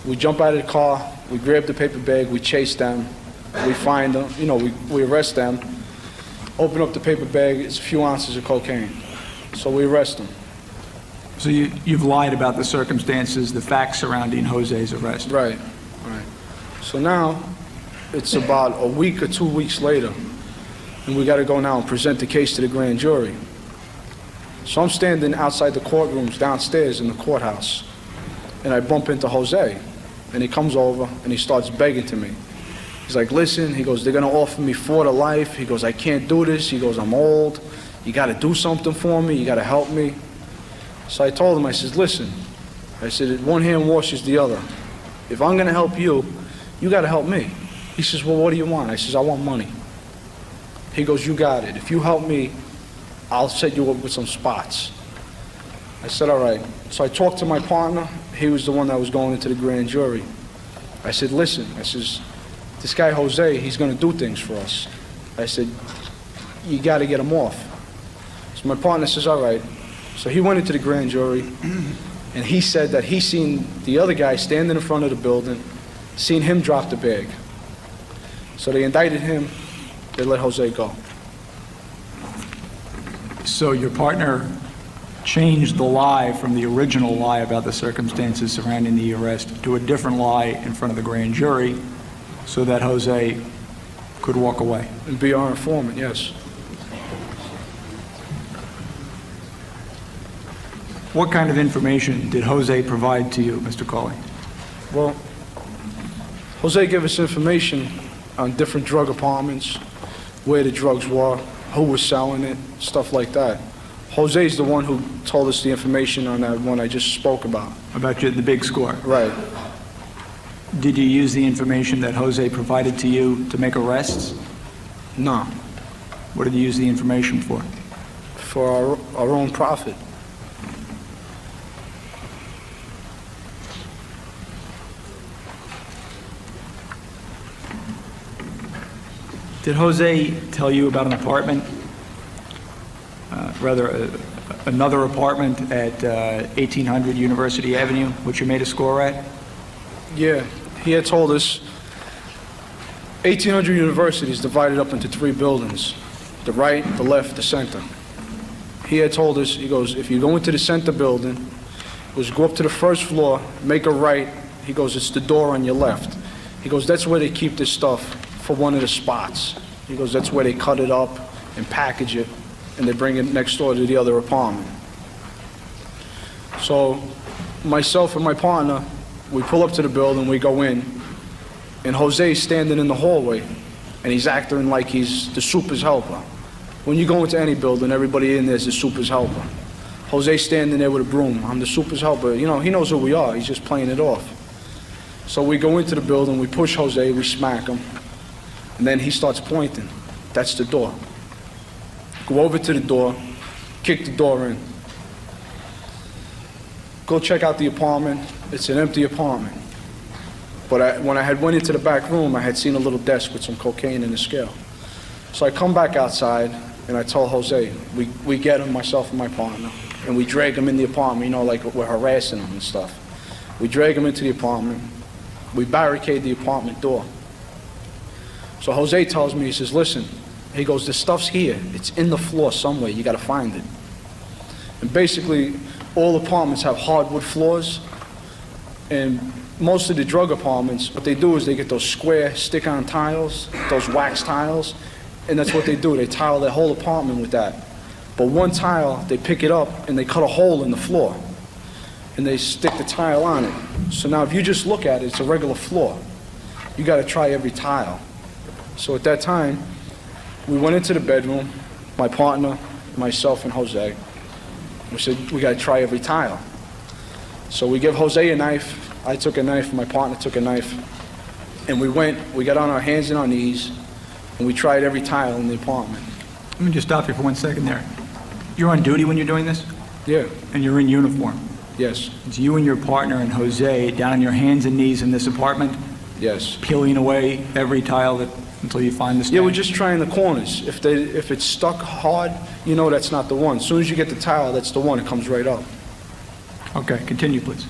We jump out of the car, we grab the paper bag, we chase them, we find them, we arrest them, open up the paper bag, it's a few ounces of cocaine. So we arrest them. So you've lied about the circumstances, the facts surrounding Jose's arrest. Right. So now, it's about a week or 2 weeks later, and we got to go now and present the case to the grand jury. So I'm standing outside the courtrooms downstairs in the courthouse, and I bump into Jose, and he comes over and he starts begging to me. He's like, listen, he goes, they're going to offer me 4 to life. He goes, I can't do this. He goes, I'm old. You got to do something for me. You got to help me. So I told him, I said, listen, I said, one hand washes the other. If I'm going to help you, you got to help me. He says, well, what do you want? I says, I want money. He goes, you got it. If you help me, I'll set you up with some spots. I said, all right. So I talked to my partner. He was the one that was going into the grand jury. I said, listen, I says, this guy Jose, he's going to do things for us. I said, you got to get him off. So my partner says, all right. So he went into the grand jury, and he said that he seen the other guy standing in front of the building, seen him drop the bag. So they indicted him, they let Jose go. So your partner changed the lie from the original lie about the circumstances surrounding the arrest to a different lie in front of the grand jury so that Jose could walk away. And be our informant, yes. What kind of information did Jose provide to you, Mr. Cawley? Well, Jose gave us information on different drug apartments, where the drugs were, who was selling it, stuff like that. Jose's the one who told us the information on that one I just spoke about. About the big score? Right. Did you use the information that Jose provided to you to make arrests? No. What did you use the information for? For our own profit. Did Jose tell you about an apartment, another apartment at 1800 University Avenue, which you made a score at? Yeah, he had told us 1800 University is divided up into 3 buildings, the right, the left, the center. He had told us, he goes, if you go into the center building, he goes, go up to the first floor, make a right, he goes, it's the door on your left. He goes, that's where they keep this stuff for one of the spots. He goes, that's where they cut it up and package it, and they bring it next door to the other apartment. So myself and my partner, we pull up to the building, we go in, and Jose's standing in the hallway, and he's acting like he's the super's helper. When you go into any building, everybody in there is the super's helper. Jose's standing there with a broom. I'm the super's helper. You know, he knows who we are. He's just playing it off. So we go into the building, we push Jose, we smack him, and then he starts pointing. That's the door. Go over to the door, kick the door in. Go check out the apartment. It's an empty apartment. But when I had went into the back room, I had seen a little desk with some cocaine in the scale. So I come back outside, and I tell Jose, we get him, myself and my partner, and we drag him in the apartment, you know, like we're harassing him and stuff. We drag him into the apartment. We barricade the apartment door. So Jose tells me, he says, listen, he goes, the stuff's here. It's in the floor somewhere. You got to find it. And basically, all apartments have hardwood floors, and most of the drug apartments, what they do is they get those square stick-on tiles, those wax tiles, and that's what they do. They tile their whole apartment with that. But one tile, they pick it up and they cut a hole in the floor, and they stick the tile on it. So now if you just look at it, it's a regular floor. You got to try every tile. So at that time, we went into the bedroom, my partner, myself, and Jose. We said, we got to try every tile. So we give Jose a knife, I took a knife, my partner took a knife, and we got on our hands and our knees, and we tried every tile in the apartment. Let me just stop you for 1 second there. You're on duty when you're doing this? Yeah, And you're in uniform? yes, It's you and your partner and Jose down on your hands and knees in this apartment, yes. peeling away every tile until you find the stain? Yeah, we're just trying the corners. If it's stuck hard, you know that's not the one. As soon as you get the tile, that's the one, it comes right up. Okay, continue, please.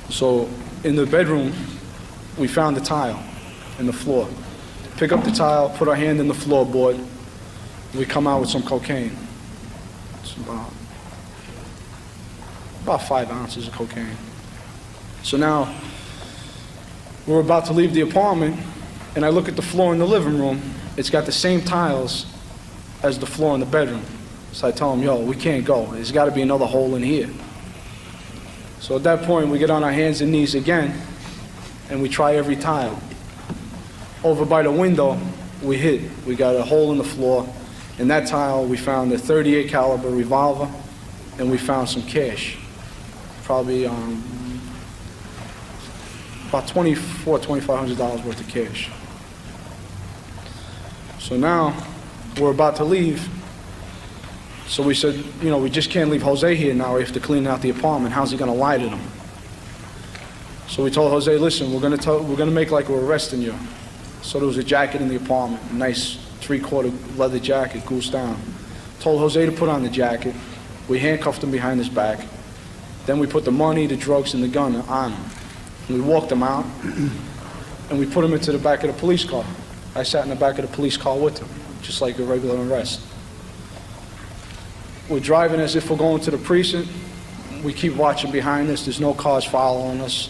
So in the bedroom, we found the tile in the floor. Pick up the tile, put our hand in the floorboard, we come out with some cocaine. It's about 5 ounces of cocaine. So now, we're about to leave the apartment, and I look at the floor in the living room. It's got the same tiles as the floor in the bedroom. So I tell him, yo, we can't go. There's got to be another hole in here. So at that point, we get on our hands and knees again, and we try every tile. Over by the window, we hit. We got a hole in the floor. In that tile, we found a .38 caliber revolver, and we found some cash. Probably about $2,500 worth of cash. So now, we're about to leave. So we said, you know, we just can't leave Jose here now. We have to clean out the apartment. How's he going to lie to them? So we told Jose, listen, we're going to make like we're arresting you. So there was a jacket in the apartment, a nice 3/4 leather jacket, goose down. Told Jose to put on the jacket. We handcuffed him behind his back. Then we put the money, the drugs, and the gun on him. And we walked him out, and we put him into the back of the police car. I sat in the back of the police car with him, just like a regular arrest. We're driving as if we're going to the precinct. We keep watching behind us. There's no cars following us.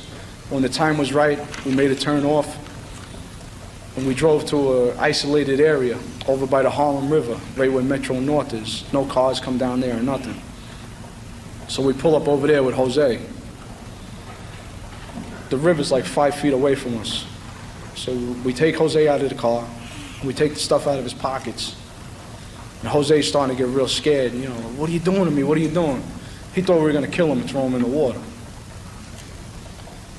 When the time was right, we made a turn off, and we drove to an isolated area over by the Harlem River, right where Metro North is. No cars come down there or nothing. So we pull up over there with Jose. The river's like 5 feet away from us. So we take Jose out of the car. We take the stuff out of his pockets. And Jose's starting to get real scared. You know, what are you doing to me? What are you doing? He thought we were going to kill him and throw him in the water.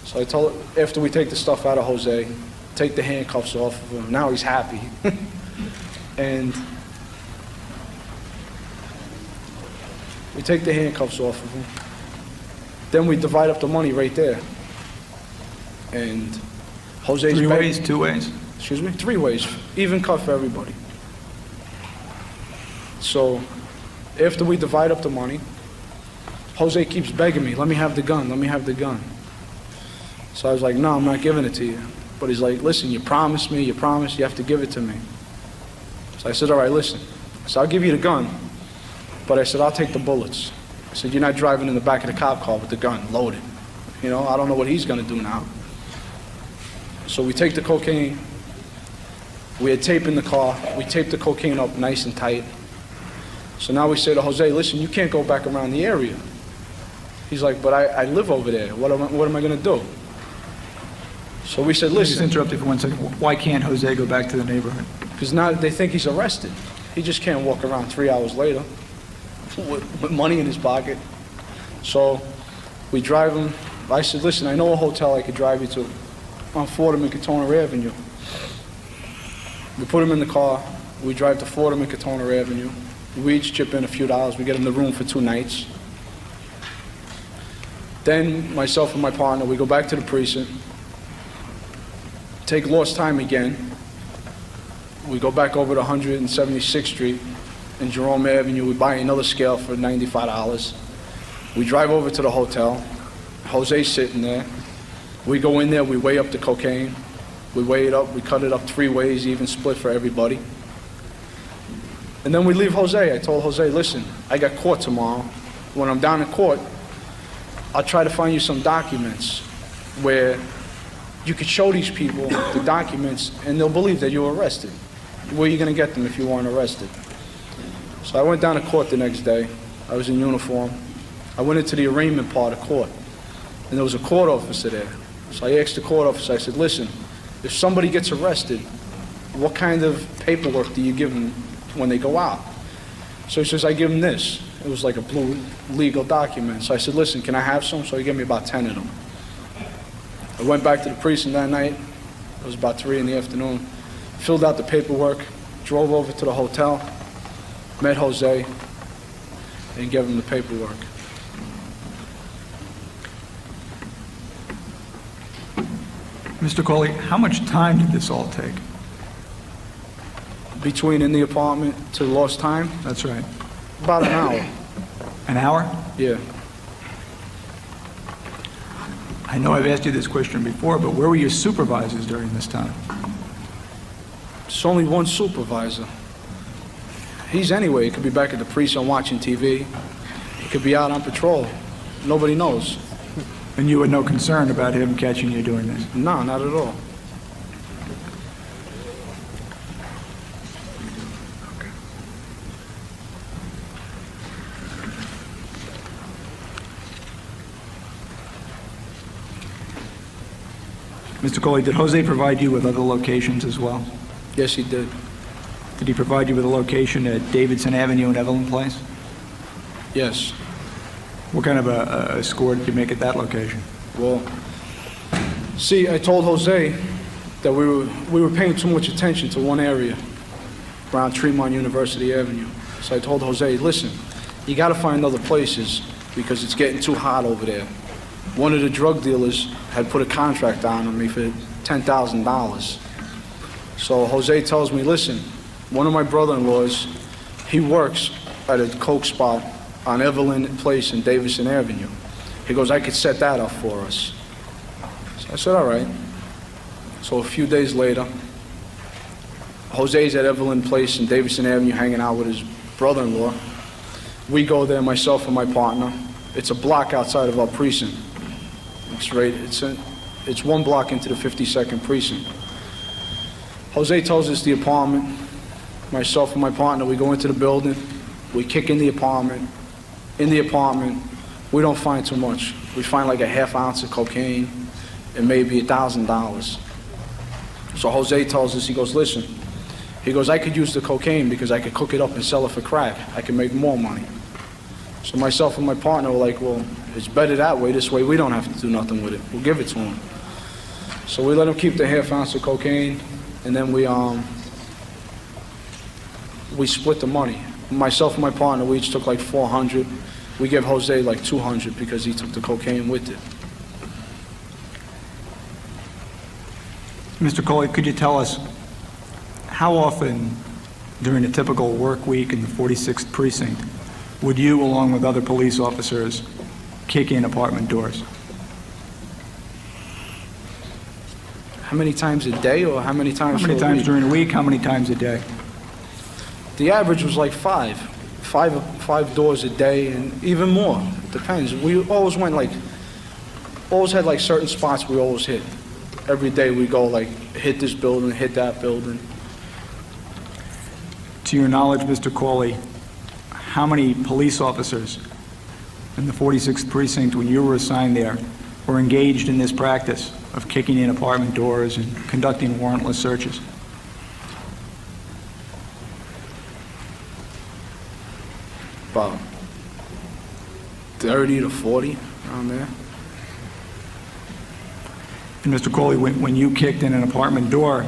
So I told him, after we take the stuff out of Jose, take the handcuffs off of him. Now he's happy. And we take the handcuffs off of him. Then we divide up the money right there. And Jose's 3 back- ways, 2 ways? Excuse me? 3 ways. Even cut for everybody. So after we divide up the money, Jose keeps begging me, let me have the gun, let me have the gun. So I was like, no, I'm not giving it to you. But he's like, listen, you promised me, you have to give it to me. So I said, all right, listen. So I'll give you the gun, but I said, I'll take the bullets. I said, you're not driving in the back of the cop car with the gun loaded. You know, I don't know what he's gonna do now. So we take the cocaine. We had tape in the car. We taped the cocaine up nice and tight. So now we say to Jose, listen, you can't go back around the area. He's like, but I live over there. What am I going to do? So we said, Let me just listen, interrupt you for 1 second. Why can't Jose go back to the neighborhood? because now they think he's arrested. He just can't walk around 3 hours later with money in his pocket. So we drive him. I said, listen, I know a hotel I could drive you to on Fordham and Katona Avenue. We put him in the car. We drive to Fordham and Katona Avenue. We each chip in a few dollars. We get him the room for 2 nights. Then myself and my partner, we go back to the precinct, take lost time again. We go back over to 176th Street and Jerome Avenue. We buy another scale for $95. We drive over to the hotel. Jose's sitting there. We go in there, we weigh up the cocaine. We weigh it up, we cut it up 3 ways, even split for everybody. And then we leave Jose. I told Jose, listen, I got court tomorrow. When I'm down in court, I'll try to find you some documents where you could show these people the documents and they'll believe that you were arrested. Where are you going to get them if you weren't arrested? So I went down to court the next day. I was in uniform. I went into the arraignment part of court, and there was a court officer there. So I asked the court officer, I said, listen, if somebody gets arrested, what kind of paperwork do you give them when they go out? So he says, I give them this. It was like a blue legal document. So I said, listen, can I have some? So he gave me about 10 of them. I went back to the precinct that night. It was about 3 in the afternoon. Filled out the paperwork, drove over to the hotel, met Jose, and gave him the paperwork. Mr. Cawley, how much time did this all take? Between in the apartment to lost time, That's right. about an hour. An hour? Yeah. I know I've asked you this question before, but where were your supervisors during this time? There's only one supervisor. He's anyway. He could be back at the precinct watching TV. He could be out on patrol. Nobody knows. And you had no concern about him catching you doing this? No, not at all. Mr. Cawley, did Jose provide you with other locations as well? Yes, he did. Did he provide you with a location at Davidson Avenue and Evelyn Place? Yes. What kind of a score did you make at that location? Well, see, I told Jose that we were paying too much attention to one area around Tremont University Avenue. So I told Jose, listen, you got to find other places because it's getting too hot over there. One of the drug dealers had put a contract on me for $10,000. So Jose tells me, listen, one of my brother-in-laws, he works at a coke spot on Evelyn Place and Davison Avenue. He goes, I could set that up for us. So I said, all right. So a few days later, Jose's at Evelyn Place and Davison Avenue hanging out with his brother-in-law. We go there, myself and my partner. It's a block outside of our precinct. It's 1 block into the 52nd precinct. Jose tells us the apartment. Myself and my partner, we go into the building. We kick in the apartment. In the apartment, we don't find too much. We find like a half ounce of cocaine and maybe $1,000. So Jose tells us, he goes, listen, he goes, I could use the cocaine because I could cook it up and sell it for crack. I can make more money. So myself and my partner were like, well, it's better that way. This way we don't have to do nothing with it. We'll give it to him. So we let him keep the half ounce of cocaine, and then we split the money. Myself and my partner, we each took like 400. We gave Jose like 200 because he took the cocaine with it. Mr. Cawley, could you tell us how often during a typical work week in the 46th precinct would you, along with other police officers, kick in apartment doors? How many times a day or how many times How many for a times week? during a week? How many times a day? The average was like five doors a day, and even more. It depends. We always always had like certain spots we always hit. Every day we go like hit this building, hit that building. To your knowledge, Mr. Cawley, how many police officers in the 46th precinct, when you were assigned there, were engaged in this practice of kicking in apartment doors and conducting warrantless searches? About 30 to 40 around there. And Mr. Cawley, when you kicked in an apartment door,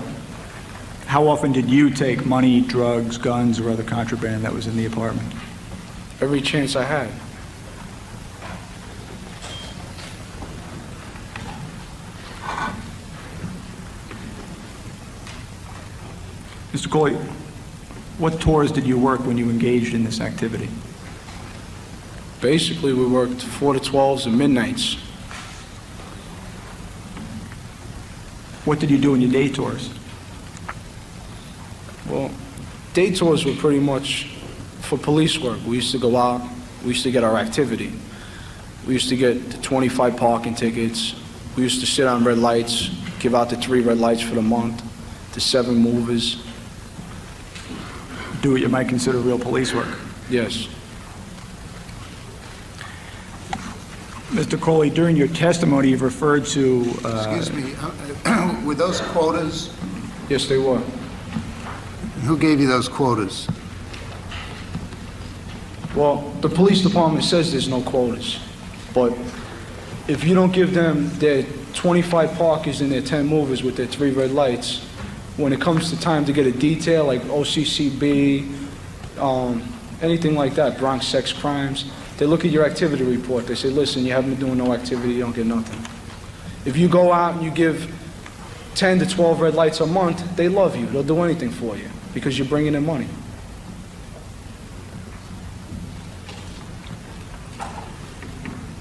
how often did you take money, drugs, guns, or other contraband that was in the apartment? Every chance I had. Mr. Cawley, what tours did you work when you engaged in this activity? Basically, we worked 4 to 12s and midnights. What did you do in your day tours? Well, Day tours were pretty much for police work. We used to go out, we used to get our activity. We used to get the 25 parking tickets. We used to sit on red lights, give out the 3 red lights for the month, the 7 movers. Do what you might consider real police work. Yes. Mr. Cawley, during your testimony, you've referred to... Excuse me, were those quotas? Yes, they were. Who gave you those quotas? Well, the police department says there's no quotas, but if you don't give them their 25 parkers and their 10 movers with their 3 red lights, when it comes to time to get a detail like OCCB, anything like that, Bronx sex crimes, they look at your activity report. They say, listen, you haven't been doing no activity, you don't get nothing. If you go out and you give 10 to 12 red lights a month, they love you. They'll do anything for you because you're bringing in money.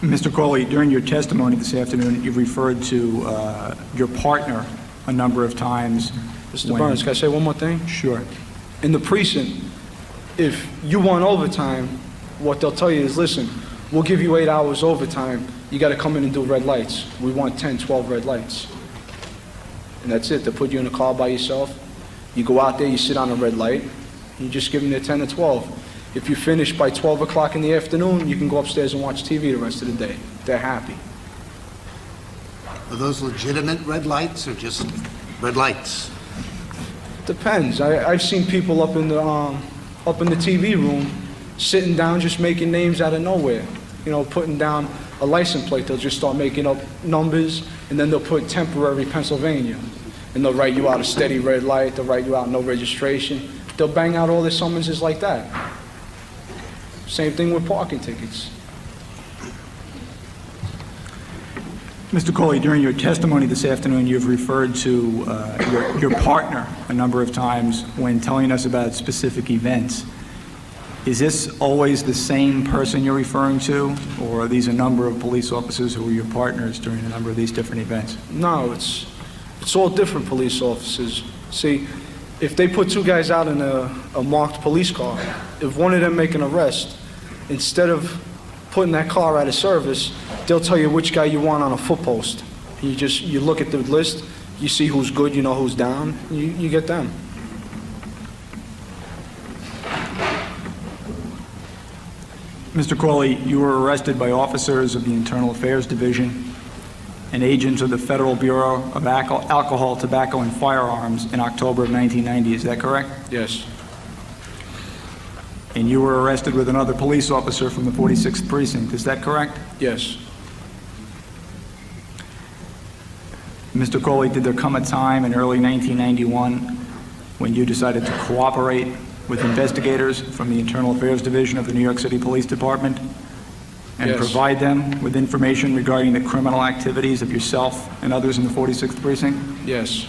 Mr. Cawley, during your testimony this afternoon, you've referred to your partner a number of times. Mr. Burns, can I say one more thing? Sure. In the precinct, if you want overtime, what they'll tell you is, listen, we'll give you 8 hours overtime. You got to come in and do red lights. We want 10, 12 red lights. And that's it. They'll put you in a car by yourself. You go out there, you sit on a red light, and you just give them their 10 to 12. If you finish by 12 o'clock in the afternoon, you can go upstairs and watch TV the rest of the day. They're happy. Are those legitimate red lights or just red lights? Depends. I've seen people up in the TV room, sitting down, just making names out of nowhere. You know, putting down a license plate. They'll just start making up numbers, and then they'll put temporary Pennsylvania, and they'll write you out a steady red light. They'll write you out no registration. They'll bang out all their summonses like that. Same thing with parking tickets. Mr. Cawley, during your testimony this afternoon, you've referred to your partner a number of times when telling us about specific events. Is this always the same person you're referring to, or are these a number of police officers who were your partners during a number of these different events? No, it's all different police officers. See, if they put 2 guys out in a marked police car, if one of them make an arrest, instead of putting that car out of service, they'll tell you which guy you want on a foot post. You look at the list, you see who's good, you know who's down, you get them. Mr. Cawley, you were arrested by officers of the Internal Affairs Division and agents of the Federal Bureau of Alcohol, Tobacco, and Firearms in October of 1990. Is that correct? Yes. And you were arrested with another police officer from the 46th Precinct. Is that correct? Yes. Mr. Cawley, did there come a time in early 1991 when you decided to cooperate with investigators from the Internal Affairs Division of the New York City Police Department and Yes. provide them with information regarding the criminal activities of yourself and others in the 46th Precinct? Yes.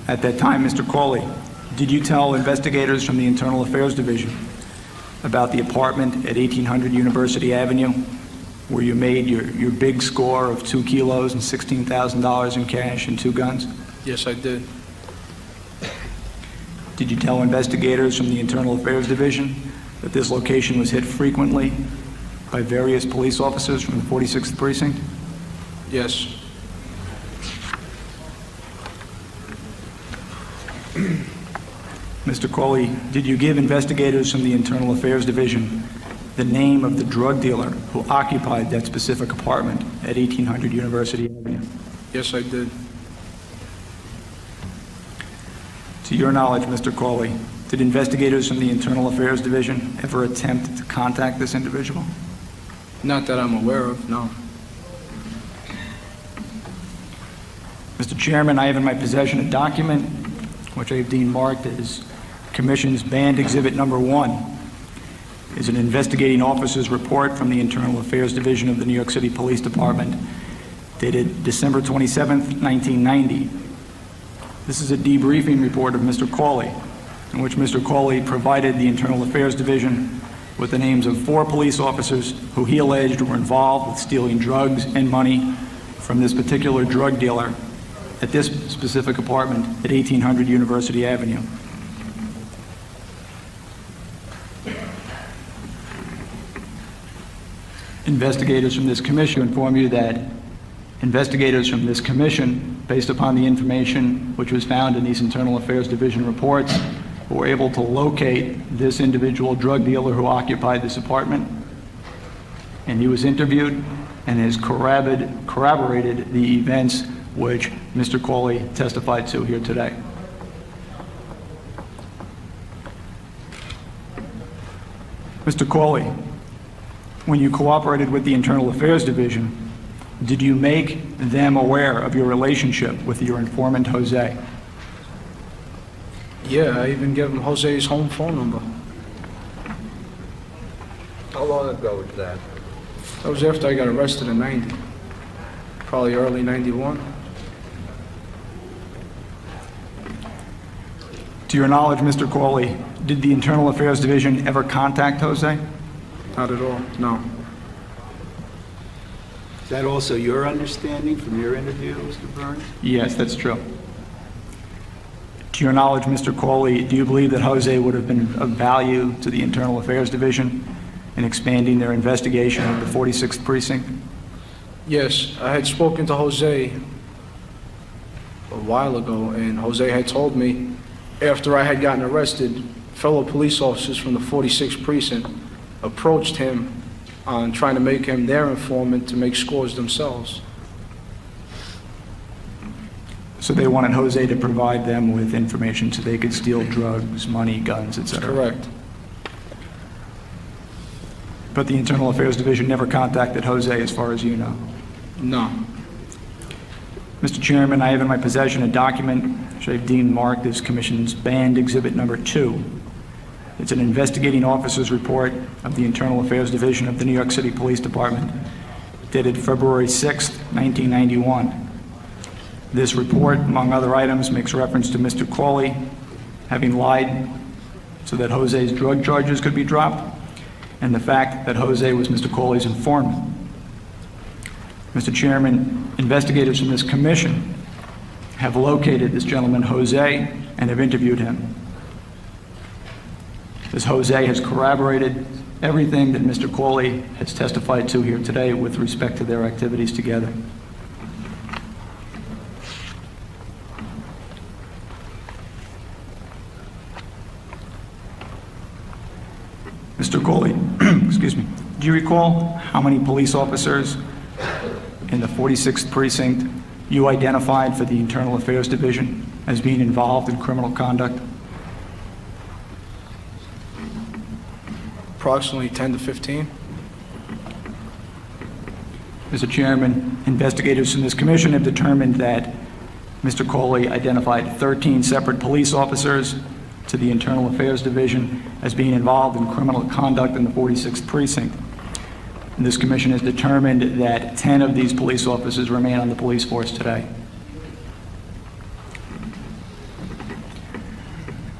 At that time, Mr. Cawley, did you tell investigators from the Internal Affairs Division about the apartment at 1800 University Avenue where you made your big score of 2 kilos and $16,000 in cash and 2 guns? Yes, I did. Did you tell investigators from the Internal Affairs Division that this location was hit frequently by various police officers from the 46th Precinct? Yes. Mr. Cawley, did you give investigators from the Internal Affairs Division the name of the drug dealer who occupied that specific apartment at 1800 University Avenue? Yes, I did. To your knowledge, Mr. Cawley, did investigators from the Internal Affairs Division ever attempt to contact this individual? Not that I'm aware of, no. Mr. Chairman, I have in my possession a document which I have deemed marked as Commission's Banned Exhibit Number 1. Is an investigating officer's report from the Internal Affairs Division of the New York City Police Department dated December 27th, 1990. This is a debriefing report of Mr. Cawley, in which Mr. Cawley provided the Internal Affairs Division with the names of 4 police officers who he alleged were involved with stealing drugs and money from this particular drug dealer at this specific apartment at 1800 University Avenue. Investigators from this commission inform you that investigators from this commission, based upon the information which was found in these Internal Affairs Division reports, were able to locate this individual drug dealer who occupied this apartment, and he was interviewed and has corroborated the events which Mr. Cawley testified to here today. Mr. Cawley, when you cooperated with the Internal Affairs Division, did you make them aware of your relationship with your informant, Jose? Yeah, I even gave him Jose's home phone number. How long ago was that? That was after I got arrested in 90, probably early 91. To your knowledge, Mr. Cawley, did the Internal Affairs Division ever contact Jose? Not at all, no. Is that also your understanding from your interview, Mr. Burns? Yes, that's true. To your knowledge, Mr. Cawley, do you believe that Jose would have been of value to the Internal Affairs Division in expanding their investigation of the 46th Precinct? Yes, I had spoken to Jose a while ago, and Jose had told me after I had gotten arrested, fellow police officers from the 46th Precinct approached him on trying to make him their informant to make scores themselves. So they wanted Jose to provide them with information so they could steal drugs, money, guns, etc. Correct. But the Internal Affairs Division never contacted Jose, as far as you know. No. Mr. Chairman, I have in my possession a document which I've deemed marked as Commission's Banned Exhibit Number 2. It's an investigating officer's report of the Internal Affairs Division of the New York City Police Department, dated February 6, 1991. This report, among other items, makes reference to Mr. Cawley having lied so that Jose's drug charges could be dropped, and the fact that Jose was Mr. Cawley's informant. Mr. Chairman, investigators from this commission have located this gentleman, Jose, and have interviewed him. This Jose has corroborated everything that Mr. Cawley has testified to here today with respect to their activities together. Mr. Cawley, excuse me, do you recall how many police officers in the 46th Precinct you identified for the Internal Affairs Division as being involved in criminal conduct? Approximately 10 to 15. Mr. Chairman, investigators from this commission have determined that Mr. Cawley identified 13 separate police officers to the Internal Affairs Division as being involved in criminal conduct in the 46th Precinct. And this commission has determined that 10 of these police officers remain on the police force today.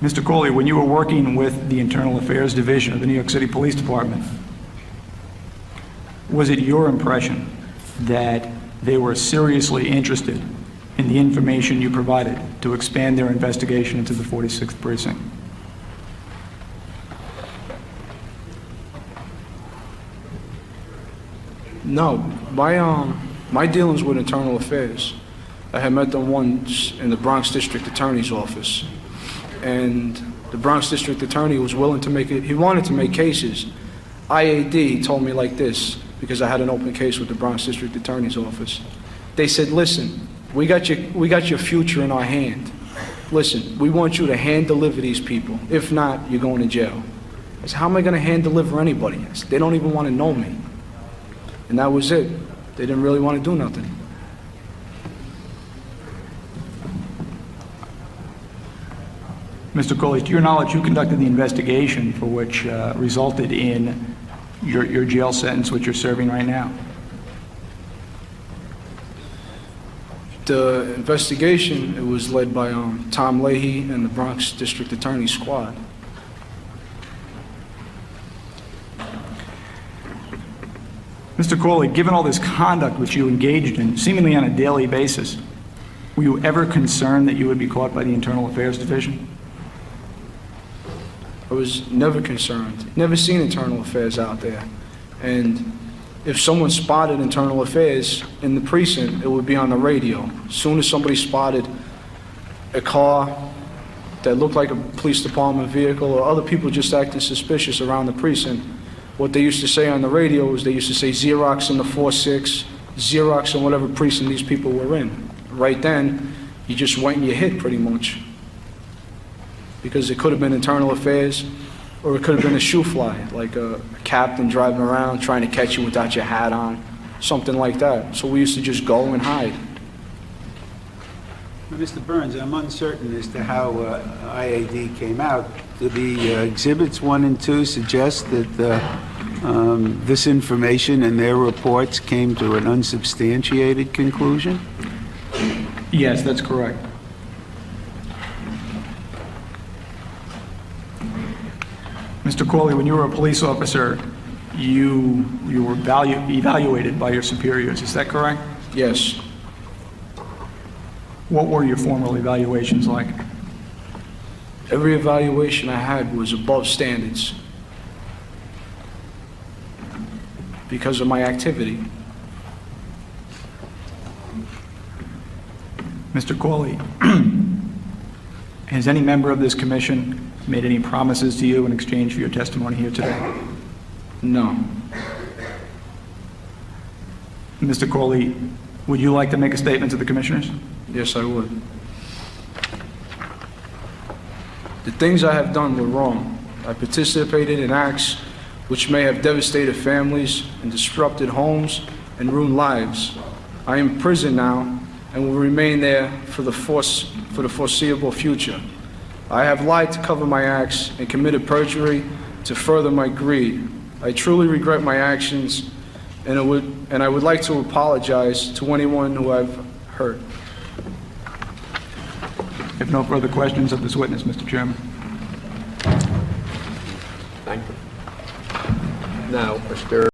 Mr. Cawley, when you were working with the Internal Affairs Division of the New York City Police Department, was it your impression that they were seriously interested in the information you provided to expand their investigation into the 46th Precinct? No, my dealings with Internal Affairs, I had met them once in the Bronx District Attorney's office, and the Bronx District Attorney was willing to make it, he wanted to make cases. IAD told me like this, because I had an open case with the Bronx District Attorney's office. They said, listen, we got your future in our hand. Listen, we want you to hand deliver these people. If not, you're going to jail. I said, how am I going to hand deliver anybody? I said, they don't even want to know me. And that was it. They didn't really want to do nothing. Mr. Cawley, to your knowledge, you conducted the investigation for which resulted in your jail sentence, which you're serving right now. The investigation, it was led by Tom Leahy and the Bronx District Attorney Squad. Mr. Cawley, given all this conduct which you engaged in, seemingly on a daily basis, Were you ever concerned that you would be caught by the Internal Affairs Division? I was never concerned, never seen internal affairs out there. And if someone spotted internal affairs in the precinct, it would be on the radio. As soon as somebody spotted a car that looked like a police department vehicle or other people just acting suspicious around the precinct, what they used to say on the radio was they used to say Xerox in the 4-6, Xerox in whatever precinct these people were in. Right then, you just went and you hit pretty much. Because it could have been internal affairs, or it could have been a shoe fly, like a captain driving around trying to catch you without your hat on, something like that. So we used to just go and hide. Mr. Burns, I'm uncertain as to how IAD came out. Do the Exhibits 1 and 2 suggest that this information and their reports came to an unsubstantiated conclusion? Yes, that's correct. Mr. Cawley, when you were a police officer, you were evaluated by your superiors, is that correct? Yes. What were your formal evaluations like? Every evaluation I had was above standards because of my activity. Mr. Cawley, has any member of this commission made any promises to you in exchange for your testimony here today? No. Mr. Cawley, would you like to make a statement to the commissioners? Yes, I would. The things I have done were wrong. I participated in acts which may have devastated families and disrupted homes and ruined lives. I am in prison now and will remain there for the foreseeable future. I have lied to cover my acts and committed perjury to further my greed. I truly regret my actions, and I would like to apologize to anyone who I've hurt. If no further questions of this witness, Mr. Chairman. Thank you. Now, Mr.